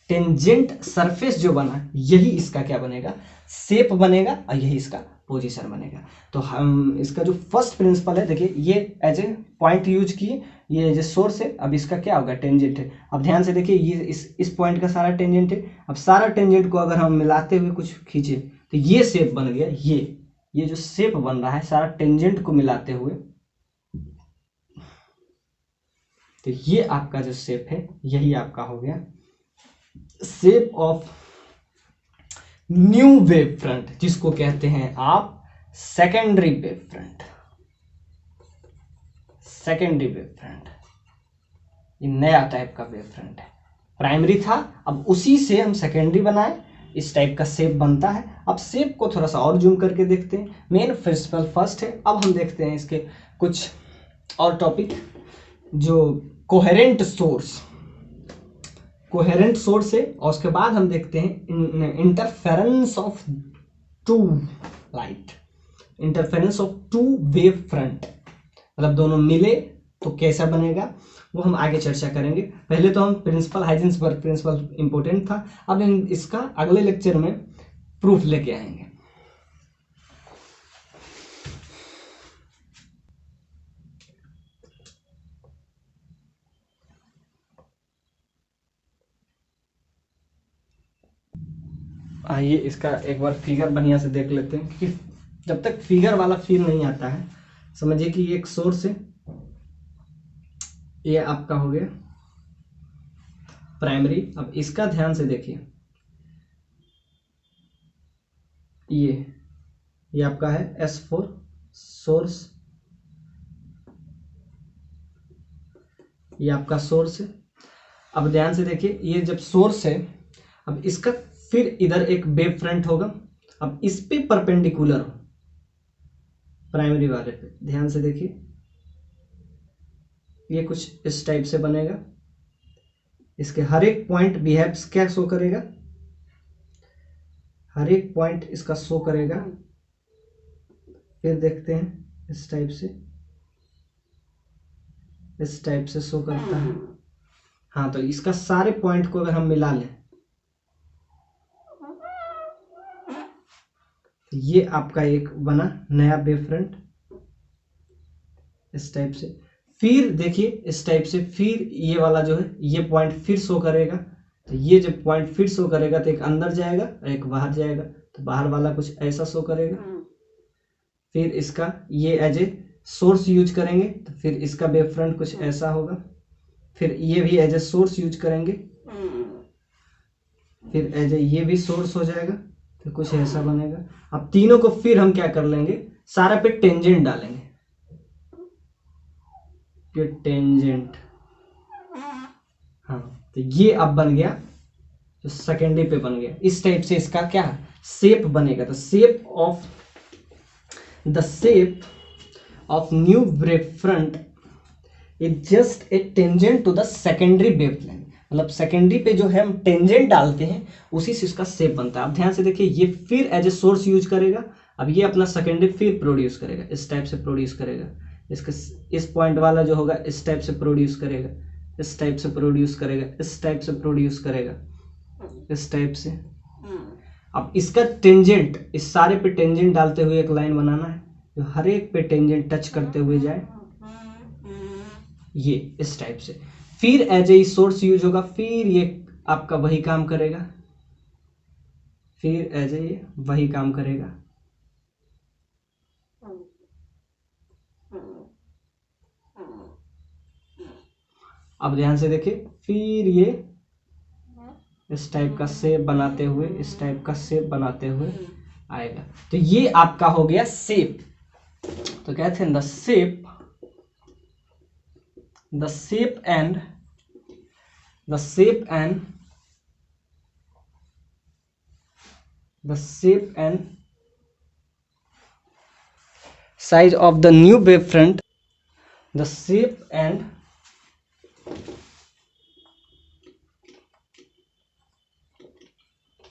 टेंजेंट सरफेस जो बना, यही इसका क्या बनेगा, शेप बनेगा, और यही इसका पोजीशन बनेगा। तो हम इसका जो फर्स्ट प्रिंसिपल है, देखिए ये एज ए पॉइंट यूज किए, ये एज ए सोर्स है, अब इसका क्या होगा, टेंजेंट है। अब ध्यान से देखिए ये इस पॉइंट का सारा टेंजेंट है। अब सारा टेंजेंट को अगर हम मिलाते हुए कुछ खींचे तो ये शेप बन गया, ये जो शेप बन रहा है सारा टेंजेंट को मिलाते हुए, तो ये आपका जो शेप है यही आपका हो गया shape of new wave front, जिसको कहते हैं आप secondary wave front. Secondary wave front ये नया टाइप का वेव फ्रंट है। प्राइमरी था, अब उसी से हम सेकेंडरी बनाए, इस टाइप का शेप बनता है। अब शेप को थोड़ा सा और जूम करके देखते हैं। मेन प्रिंसिपल फर्स्ट है। अब हम देखते हैं इसके कुछ और टॉपिक, जो कोहेरेंट सोर्स है, और उसके बाद हम देखते हैं interference of two light. Interference of two wave front, मतलब दोनों मिले तो कैसा बनेगा वो हम आगे चर्चा करेंगे। पहले तो हम प्रिंसिपल, हाइजेंसबर्ग प्रिंसिपल इंपॉर्टेंट था, अब हम इसका अगले लेक्चर में प्रूफ लेके आएंगे। आइए इसका एक बार फिगर बढ़िया से देख लेते हैं, क्योंकि जब तक फिगर वाला फील नहीं आता है, समझिए कि ये एक सोर्स है, ये आपका हो गया प्राइमरी। अब इसका ध्यान से देखिए, ये आपका है S4 सोर्स, ये आपका सोर्स है। अब ध्यान से देखिए, ये जब सोर्स है, अब इसका फिर इधर एक वेव फ्रंट होगा, अब इस पे परपेंडिकुलर हो प्राइमरी वाले पे, ध्यान से देखिए, ये कुछ इस टाइप से बनेगा। इसके हर एक पॉइंट बिहेव्स क्या शो करेगा, हर एक पॉइंट इसका शो करेगा। फिर देखते हैं इस टाइप से, इस टाइप से शो करता है। हाँ, तो इसका सारे पॉइंट को अगर हम मिला लें, तो ये आपका एक बना नया वेव फ्रंट इस टाइप से। फिर देखिए इस टाइप से, फिर ये वाला जो है ये पॉइंट फिर शो करेगा, तो ये जब पॉइंट फिर शो करेगा तो एक अंदर जाएगा और एक बाहर जाएगा, तो बाहर वाला कुछ ऐसा शो करेगा। फिर इसका ये एज ए सोर्स यूज करेंगे, तो फिर इसका वेव फ्रंट कुछ ऐसा होगा। फिर ये भी एज ए सोर्स यूज करेंगे, फिर एज ए ये भी सोर्स हो जाएगा, तो कुछ ऐसा बनेगा। अब तीनों को फिर हम क्या कर लेंगे, सारा पे टेंजेंट डालेंगे, ये टेंजेंट। हाँ, तो ये अब बन गया जो सेकेंडरी पे बन गया। इस टाइप से इसका क्या शेप बनेगा, तो shape of new wave front is just a tangent to the secondary wave length, मतलब सेकेंडरी पे जो है हम टेंजेंट डालते हैं उसी से इसका शेप बनता है। अब ध्यान से देखिए, ये फिर एज ए सोर्स यूज करेगा, अब ये अपना सेकेंडरी फिर प्रोड्यूस करेगा, इस टाइप से प्रोड्यूस करेगा। इसका इस पॉइंट वाला जो होगा इस टाइप से प्रोड्यूस करेगा, इस टाइप से प्रोड्यूस करेगा, इस टाइप से प्रोड्यूस करेगा, इस टाइप से। अब इसका टेंजेंट, इस सारे पे टेंजेंट डालते हुए एक लाइन बनाना है जो हर एक पे टेंजेंट टच करते हुए जाए, ये इस टाइप से। फिर एज ए सोर्स यूज होगा, फिर ये आपका वही काम करेगा, फिर एज ए वही काम करेगा। अब ध्यान से देखिए, फिर ये इस टाइप का शेप बनाते हुए, इस टाइप का शेप बनाते हुए आएगा। तो ये आपका हो गया शेप। तो कहते हैं the shape and size of the new wavefront, the shape and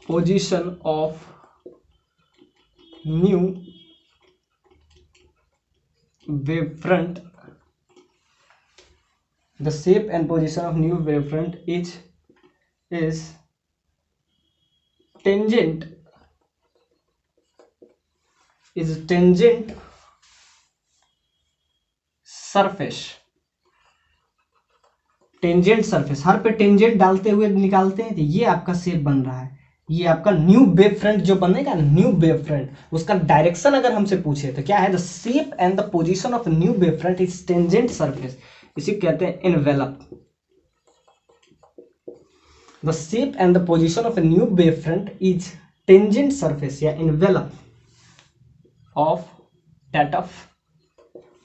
position of new wavefront, the shape and position of new wavefront is tangent surface, tangent surface, हर पे टेंजेंट डालते हुए निकालते हैं, तो ये आपका शेप बन रहा है। ये आपका न्यू वेव फ्रंट जो बनेगा, न्यू वेव फ्रंट, उसका डायरेक्शन अगर हमसे पूछे तो क्या है, the shape and the position of new wave front is tangent surface, इसे कहते हैं envelope. The shape and the position of a new wave front is tangent surface या एनवेलप ऑफ दैट ऑफ,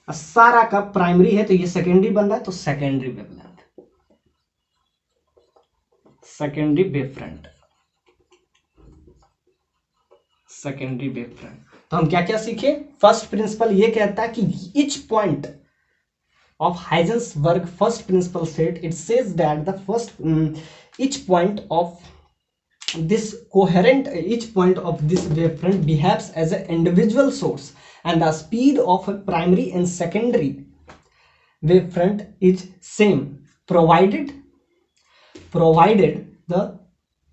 सारा का प्राइमरी है तो ये secondary बन रहा है, तो secondary wavelength, secondary wave front, secondary wave front. तो हम क्या क्या सीखे, फर्स्ट प्रिंसिपल ये कहता है कि each point of Huygens first principle set, it says that the first each point of this coherent, each point of this wavefront behaves as an individual source and the speed of a primary and secondary wavefront is same provided the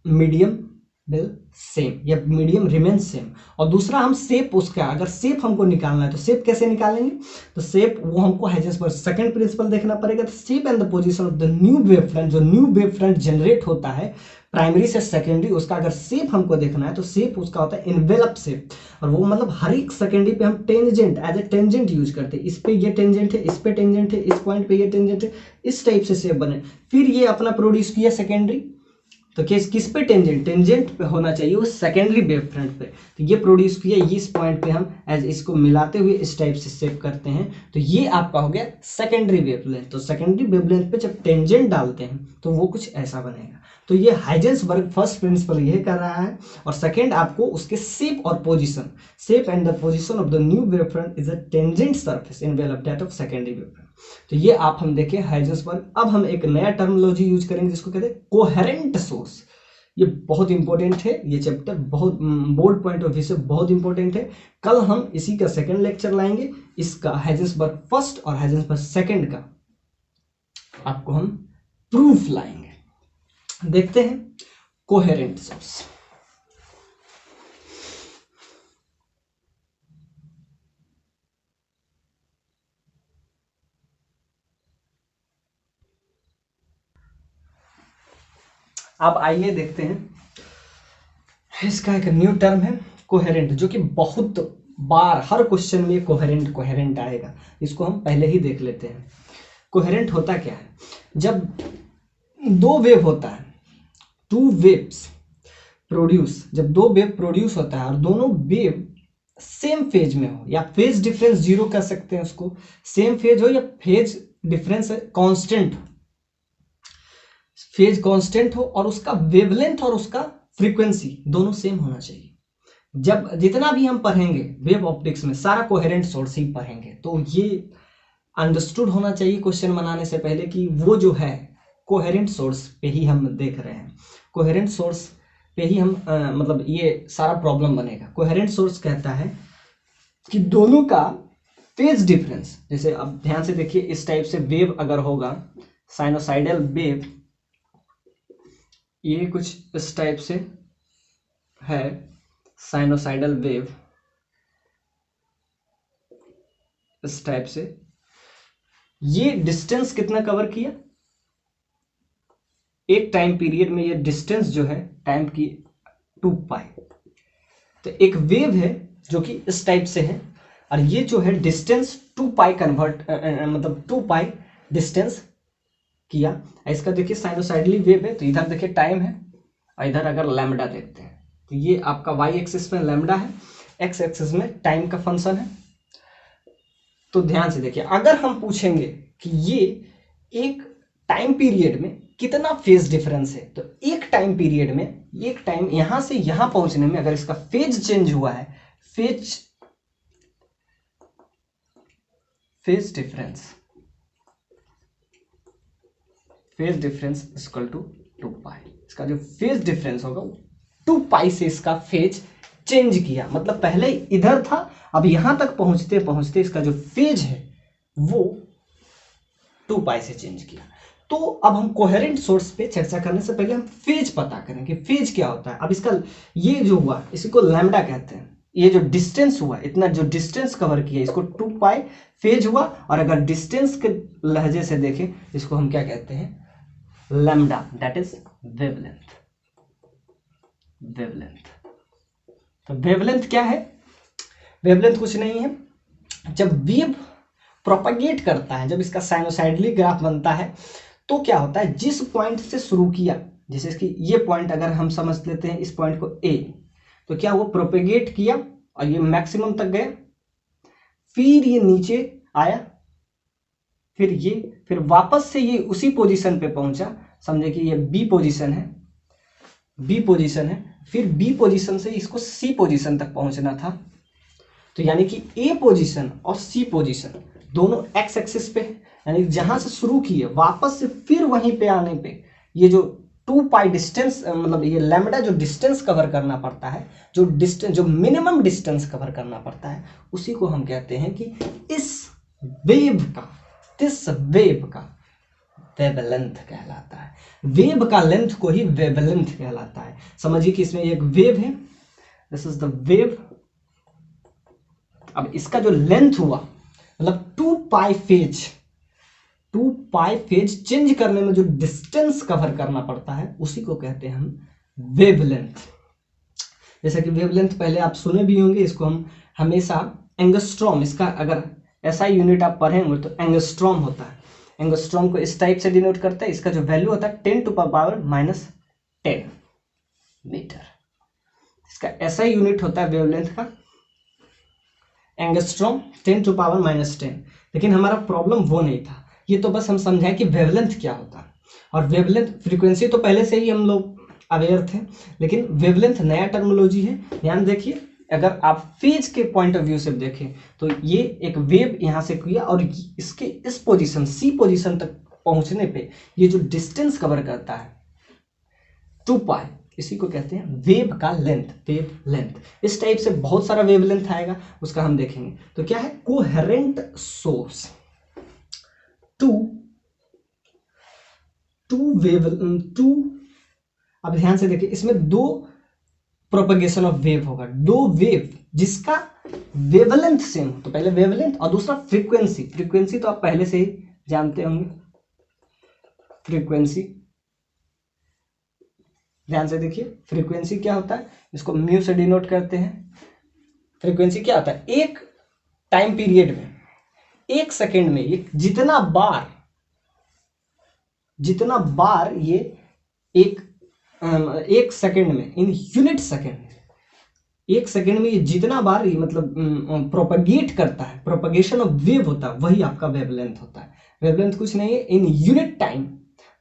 medium will same या medium remain same. और दूसरा हम shape उसका, अगर shape हमको निकालना है तो शेप कैसे निकालेंगे, तो शेप वो हमको हाइजेंसबर्ग सेकंड प्रिंसिपल देखना पड़ेगा। तो shape and the position of the new wave front, जो न्यू वेव फ्रंट जनरेट होता है प्राइमरी से सेकेंडरी, उसका अगर शेप हमको देखना है तो शेप उसका होता है इन्वेलप शेप। और वो मतलब हर एक सेकेंडरी पे हम tangent as a tangent use करते हैं। इस पे ये टेंजेंट है, इस पे टेंजेंट है, इस पॉइंट पे ये टेंजेंट है, इस टाइप से शेप बने। फिर ये अपना प्रोड्यूस किया सेकेंडरी, तो किस पे टेंजेंट पे होना चाहिए वो सेकेंडरी वेव फ्रंट पे। तो ये प्रोड्यूस किया, ये इस पॉइंट पे हम एज इसको मिलाते हुए इस टाइप से शेप करते हैं, तो ये आपका हो गया सेकेंडरी वेवलेंथ। तो सेकेंडरी वेवलेंथ पे जब टेंजेंट डालते हैं तो वो कुछ ऐसा बनेगा। तो ये हाइजेंसबर्ग फर्स्ट प्रिंसिपल ये कर रहा है। और सेकेंड आपको उसके शेप और position, shape and the position of the new wave front is a tangent surface envelope that of secondary wave front. तो ये आप हम देखें हाइजेंसबर्ग। अब हम एक नया टर्मिनोलॉजी यूज करेंगे जिसको कहते हैं कोहेरेंट सोर्स। ये बहुत इंपॉर्टेंट है, ये चैप्टर बहुत बोर्ड पॉइंट ऑफ व्यू से बहुत इंपॉर्टेंट है। कल हम इसी का सेकंड लेक्चर लाएंगे, इसका हाइजेंसबर्ग फर्स्ट और हाइजेंसबर्ग सेकंड का आपको हम प्रूफ लाएंगे। देखते हैं कोहेरेंट सोर्स। अब आइए देखते हैं, इसका एक न्यू टर्म है कोहेरेंट, जो कि बहुत बार हर क्वेश्चन में कोहेरेंट आएगा। इसको हम पहले ही देख लेते हैं। कोहेरेंट होता क्या है, जब दो वेव होता है, टू वेव्स प्रोड्यूस, जब दो वेव प्रोड्यूस होता है और दोनों वेव सेम फेज में हो, या फेज डिफरेंस जीरो कह सकते हैं उसको, सेम फेज हो या फेज डिफरेंस कांस्टेंट हो, फेज कांस्टेंट हो और उसका वेवलेंथ और उसका फ्रीक्वेंसी दोनों सेम होना चाहिए। जब जितना भी हम पढ़ेंगे वेव ऑप्टिक्स में सारा कोहेरेंट सोर्स ही पढ़ेंगे, तो ये अंडरस्टूड होना चाहिए क्वेश्चन बनाने से पहले कि वो जो है कोहेरेंट सोर्स पे ही हम देख रहे हैं, कोहेरेंट सोर्स पे ही हम मतलब ये सारा प्रॉब्लम बनेगा। कोहेरेंट सोर्स कहता है कि दोनों का फेज डिफरेंस, जैसे अब ध्यान से देखिए, इस टाइप से वेव अगर होगा साइनोसाइडल वेव, ये कुछ इस टाइप से है साइनोसाइडल वेव, इस टाइप से, ये डिस्टेंस कितना कवर किया, एक टाइम पीरियड में ये डिस्टेंस जो है टाइम की 2 पाई। तो एक वेव है जो कि इस टाइप से है, और ये जो है डिस्टेंस 2 पाई कन्वर्ट मतलब 2 पाई डिस्टेंस किया। इसका देखिए साइनोसाइडली वेव है, तो इधर देखिए टाइम है, और इधर अगर लैम्डा देखते हैं तो ये आपका वाई एक्सिस में लैम्डा है, एक्स एक्सिस में टाइम का फंक्शन है। तो ध्यान से देखिए, अगर हम पूछेंगे कि ये एक टाइम पीरियड में कितना फेज डिफरेंस है, तो एक टाइम पीरियड में, एक टाइम यहां से यहां पहुंचने में अगर इसका फेज चेंज हुआ है, फेज डिफरेंस इक्वल टू 2 पाई। इसका जो फेज डिफरेंस होगा 2 पाई से इसका फेज चेंज किया, मतलब पहले इधर था, अब यहां तक पहुंचते पहुंचते इसका जो फेज है वो 2 पाई से चेंज किया। तो अब हम कोहेरेंट सोर्स पे चर्चा करने से पहले हम फेज पता करेंगे, फेज क्या होता है। अब इसका ये जो हुआ इसी को लैम्डा कहते हैं, ये जो डिस्टेंस हुआ, इतना जो डिस्टेंस कवर किया, इसको 2 पाई फेज हुआ। और अगर डिस्टेंस के लहजे से देखें, इसको हम क्या कहते हैं, लैम्डा, दैट इज वेवलेंथ। तो वेवलेंथ क्या है, वेवलेंथ कुछ नहीं है, जब वेव प्रोपगेट करता है, जब इसका साइनोसाइडली ग्राफ बनता है, तो क्या होता है, जिस पॉइंट से शुरू किया, जैसे इसकी ये पॉइंट अगर हम समझ लेते हैं इस पॉइंट को ए, तो क्या वो प्रोपेगेट किया और ये मैक्सिमम तक गया, फिर ये नीचे आया, फिर वापस से ये उसी पोजीशन पे पहुंचा, समझे कि ये बी पोजीशन है, फिर बी पोजीशन से इसको सी पोजीशन तक पहुंचना था। तो यानी कि ए पोजीशन और सी पोजीशन दोनों एक्स एक्सिस पे, यानी जहां से शुरू किए वापस से फिर वहीं पे आने पे ये जो 2 पाई डिस्टेंस, मतलब ये लैम्बडा जो डिस्टेंस कवर करना पड़ता है, जो मिनिमम डिस्टेंस कवर करना पड़ता है, उसी को हम कहते हैं कि इस वेव का वेवलेंथ कहलाता है। वेव का लेंथ को ही वेवलेंथ कहलाता है। समझिए कि इसमें एक वेव है, दिस इज द वेव। अब इसका जो लेंथ हुआ, मतलब 2 पाई फेज चेंज करने में जो डिस्टेंस कवर करना पड़ता है, उसी को कहते हैं हम वेवलेंथ। जैसा कि वेवलेंथ पहले आप सुने भी होंगे, इसको हम हमेशा एंगस्ट्रॉम, इसका अगर ऐसा यूनिट आप पढ़ेंगे तो एंगस्ट्रॉम होता है। एंगस्ट्रॉम को इस टाइप से डिनोट करता है। इसका जो वैल्यू होता है 10⁻⁻10 मीटर। इसका ऐसा यूनिट होता है वेवलेंथ का, एंगस्ट्रॉम 10⁻⁻10। लेकिन हमारा प्रॉब्लम वो नहीं था, ये तो बस हम समझाएं कि वेवलेंथ क्या होता है। और वेवलेंथ, फ्रीक्वेंसी तो पहले से ही हम लोग अवेयर थे, लेकिन वेवलेंथ नया टर्मिनोलॉजी है। ध्यान देखिए, अगर आप फेज के पॉइंट ऑफ व्यू से देखें तो ये एक वेव यहां से किया और इसके इस पोजीशन सी पोजीशन तक पहुंचने पे ये जो डिस्टेंस कवर करता है 2 पाई, इसी को कहते हैं वेव का लेंथ, वेवलेंथ। इस टाइप से बहुत सारा वेवलेंथ आएगा, उसका हम देखेंगे। तो क्या है, कोहेरेंट सोर्स टू। अब ध्यान से देखिए, इसमें 2 प्रोपगेशन ऑफ वेव होगा, 2 वेव जिसका वेवलेंथ सेम हो। तो पहले वेवलेंथ और दूसरा फ्रीक्वेंसी। फ्रीक्वेंसी तो आप पहले से ही जानते होंगे, फ्रीक्वेंसी। ध्यान से देखिए, फ्रीक्वेंसी क्या होता है, इसको म्यू से डिनोट करते हैं। फ्रीक्वेंसी क्या होता है, एक टाइम पीरियड में, 1 सेकेंड में ये जितना बार ये एक सेकेंड में, इन यूनिट सेकेंड, 1 सेकेंड में ये जितना बार ये मतलब प्रोपगेट करता है, प्रोपगेशन ऑफ वेव होता है, वही आपका वेवलेंथ होता है। वेवलेंथ कुछ नहीं है, in unit time,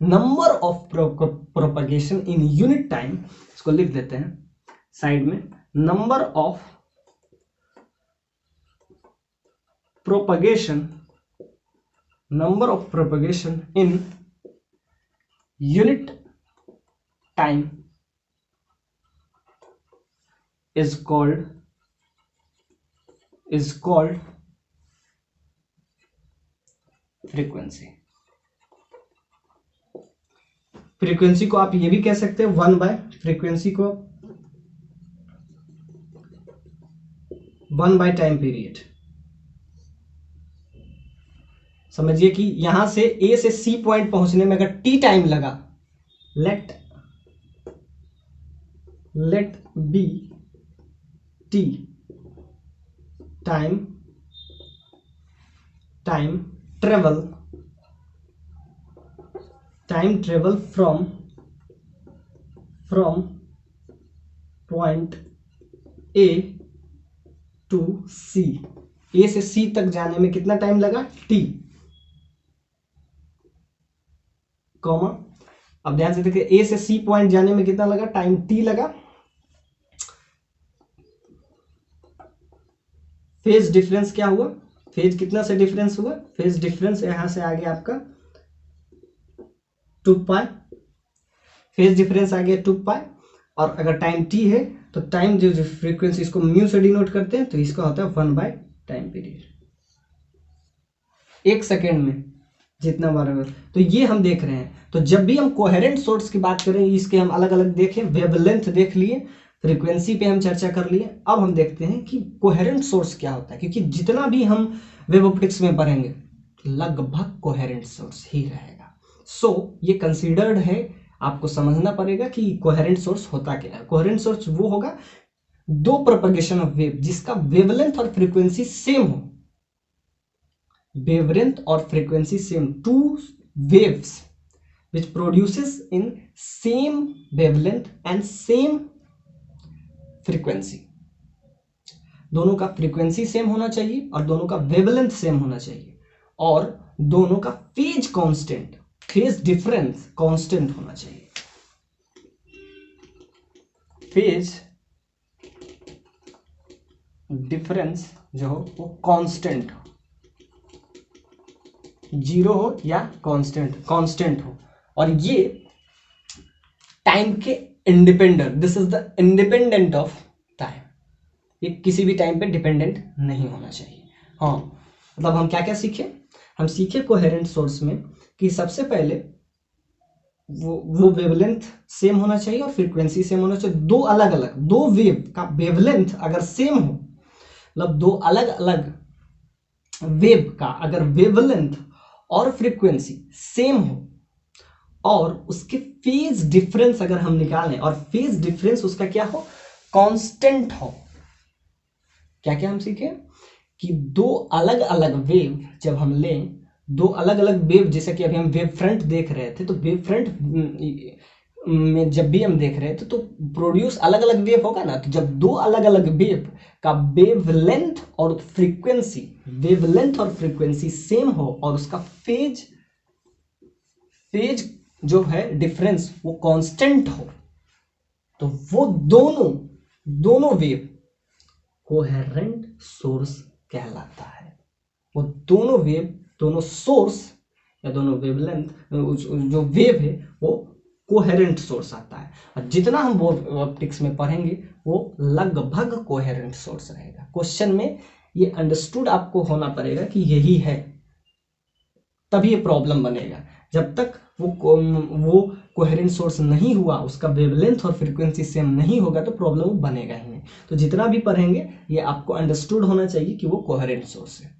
number of propagation in unit time. इसको लिख देते हैं साइड में, number of propagation in unit time is called frequency। Frequency को आप ये भी कह सकते हैं 1 बाय, फ्रीक्वेंसी को 1 बाय टाइम पीरियड। समझिए कि यहां से ए से सी पॉइंट पहुंचने में अगर टी टाइम लगा, let be T time travel from point A to C. A से सी तक जाने में कितना टाइम लगा, टी, कॉमा। अब ध्यान से देखिए, ए से सी पॉइंट जाने में कितना लगा, टाइम टी लगा। फेज डिफरेंस क्या हुआ, फेज कितना से डिफरेंस हुआ, फेज डिफरेंस यहां से आ गया आपका 2 पाई, फेज डिफरेंस आ गया 2 पाई। और अगर टाइम टी है तो टाइम जो फ्रीक्वेंसी, इसको म्यू से डिनोट करते हैं, तो इसका होता है 1 बाय टाइम पीरियड। 1 सेकेंड में जितना बार, तो ये हम देख रहे हैं। तो जब भी हम कोहेरेंट सोर्स की बात करें, इसके हम अलग अलग देखें, वेवलेंथ देख लिए, फ्रीक्वेंसी पे हम चर्चा कर लिए। अब हम देखते हैं कि कोहेरेंट सोर्स क्या होता है, क्योंकि जितना भी हम वेव ऑप्टिक्स में पढ़ेंगे लगभग कोहेरेंट सोर्स ही रहेगा। सो ये कंसीडर्ड है, आपको समझना पड़ेगा कि कोहेरेंट सोर्स होता क्या है। कोहेरेंट सोर्स वो होगा 2 प्रोपगेशन ऑफ वेव जिसका वेवलेंथ और फ्रीक्वेंसी सेम हो, वेवलेंथ और frequency same, 2 waves which produces in same wavelength and same frequency। दोनों का फ्रीक्वेंसी सेम होना चाहिए और दोनों का वेवलेंथ सेम होना चाहिए, और दोनों का phase constant, phase difference constant होना चाहिए। फेज डिफरेंस जो हो वो कांस्टेंट हो, 0 हो या कांस्टेंट हो। और ये टाइम के independent, this is the independent of time, ये किसी भी टाइम पे डिपेंडेंट नहीं होना चाहिए। हाँ, मतलब हम क्या क्या सीखे, हम सीखे कोहेरेंट सोर्स में कि सबसे पहले वो वेवलेंथ सेम होना चाहिए और फ्रीक्वेंसी सेम होना चाहिए। दो अलग अलग, दो वेव का वेवलेंथ अगर सेम हो, मतलब दो अलग अलग वेव का अगर वेवलेंथ और फ्रीक्वेंसी सेम हो और उसके फेज डिफरेंस अगर हम निकालें और फेज डिफरेंस उसका क्या हो, कांस्टेंट हो। क्या क्या हम सीखे कि दो अलग अलग वेव जब हम लें, दो अलग अलग वेव, जैसे कि अभी हम वेव फ्रंट देख रहे थे, तो वेव फ्रंट में जब भी हम देख रहे थे तो प्रोड्यूस अलग अलग वेव होगा ना। तो जब दो अलग अलग वेव का वेवलेंथ और फ्रीक्वेंसी, वेवलेंथ और फ्रीक्वेंसी सेम हो और उसका फेज जो है डिफरेंस वो कांस्टेंट हो, तो वो दोनों वेव कोहेरेंट सोर्स कहलाता है। वो दोनों वेव, दोनों सोर्स या दोनों वेवलेंथ, जो वेव है वो कोहेरेंट सोर्स आता है। और जितना हम ऑप्टिक्स में पढ़ेंगे वो लगभग कोहेरेंट सोर्स रहेगा। क्वेश्चन में ये अंडरस्टूड आपको होना पड़ेगा कि यही है, तभी ये प्रॉब्लम बनेगा। जब तक वो कोहेरेंट सोर्स नहीं हुआ, उसका वेवलेंथ और फ्रीक्वेंसी सेम नहीं होगा, तो प्रॉब्लम बनेगा ही नहीं। तो जितना भी पढ़ेंगे ये आपको अंडरस्टूड होना चाहिए कि वो कोहेरेंट सोर्स है।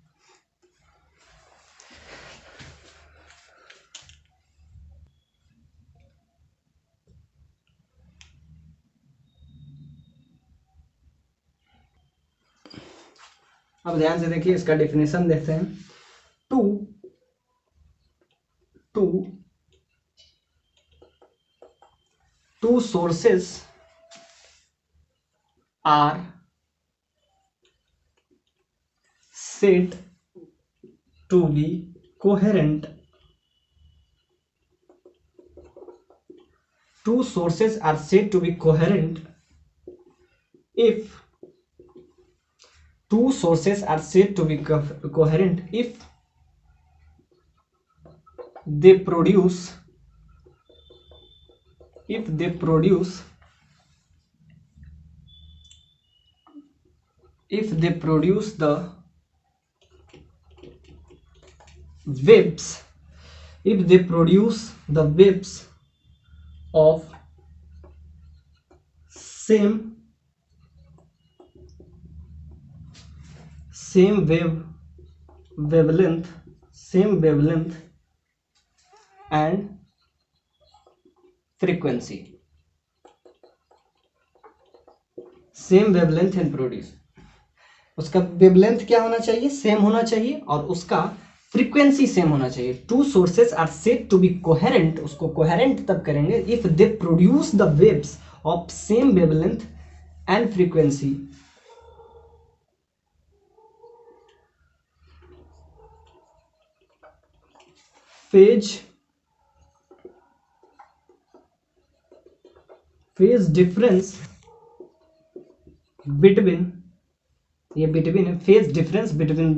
अब ध्यान से देखिए, इसका डेफिनेशन देखते हैं। two sources are said to be coherent. Two sources are said to be coherent if two sources are said to be coherent if they produce the waves, if they produce the waves of same wavelength and frequency, same wavelength and produce, उसका wavelength क्या होना चाहिए, same होना चाहिए और उसका frequency same होना चाहिए। Two sources are said to be coherent, उसको कोहेरेंट तब करेंगे if they produce the waves of same wavelength and frequency, phase difference between, ये बिटवीन है, phase difference between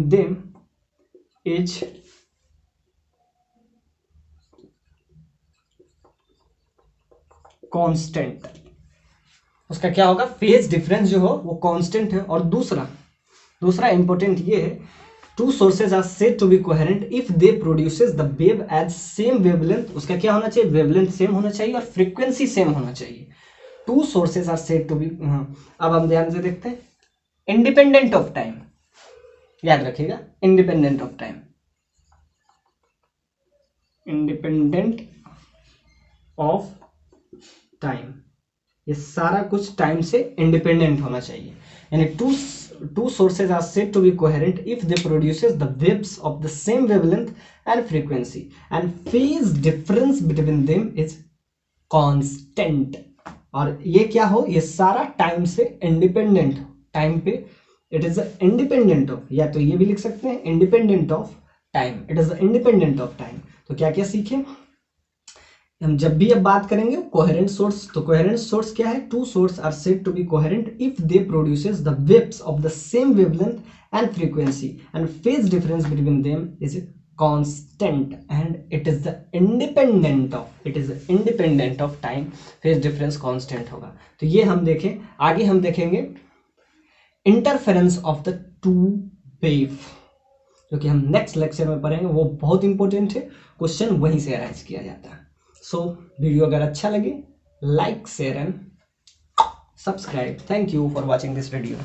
them is constant. उसका क्या होगा, फेज डिफरेंस जो हो वो कांस्टेंट है। और दूसरा इंपॉर्टेंट ये है, two sources are said to be coherent if they produces the wave as same wavelength, उसका क्या होना चाहिए, वेवलेंथ सेम होना चाहिए और फ्रीक्वेंसी सेम होना चाहिए। Two sources are said to be, अब हम ध्यान से देखते हैं, इंडिपेंडेंट ऑफ टाइम, याद रखिएगा, independent of time, independent of time, ये सारा कुछ टाइम से इंडिपेंडेंट होना चाहिए। यानी two sources are said to be coherent if they produces the waves of the same wavelength and frequency and phase difference between them is constant। और ये क्या हो, ये सारा टाइम से इंडिपेंडेंट, टाइम पे इट इज इंडिपेंडेंट ऑफ, या तो ये भी लिख सकते हैं independent of time, it is independent of time. तो क्या क्या सीखे हम, जब भी अब बात करेंगे कोहेरेंट सोर्स, तो कोहेरेंट सोर्स क्या है, two source are said to be coherent if they produces the waves of the same wavelength and frequency and phase difference between them is constant and it is independent of time, phase difference constant होगा। तो ये हम देखें, आगे हम देखेंगे interference of the two wave, जो कि हम नेक्स्ट लेक्चर में पढ़ेंगे, वो बहुत इंपॉर्टेंट है, क्वेश्चन वहीं से अरेंज किया जाता है। सो वीडियो अगर अच्छा लगे, like share and subscribe. Thank you for watching this video.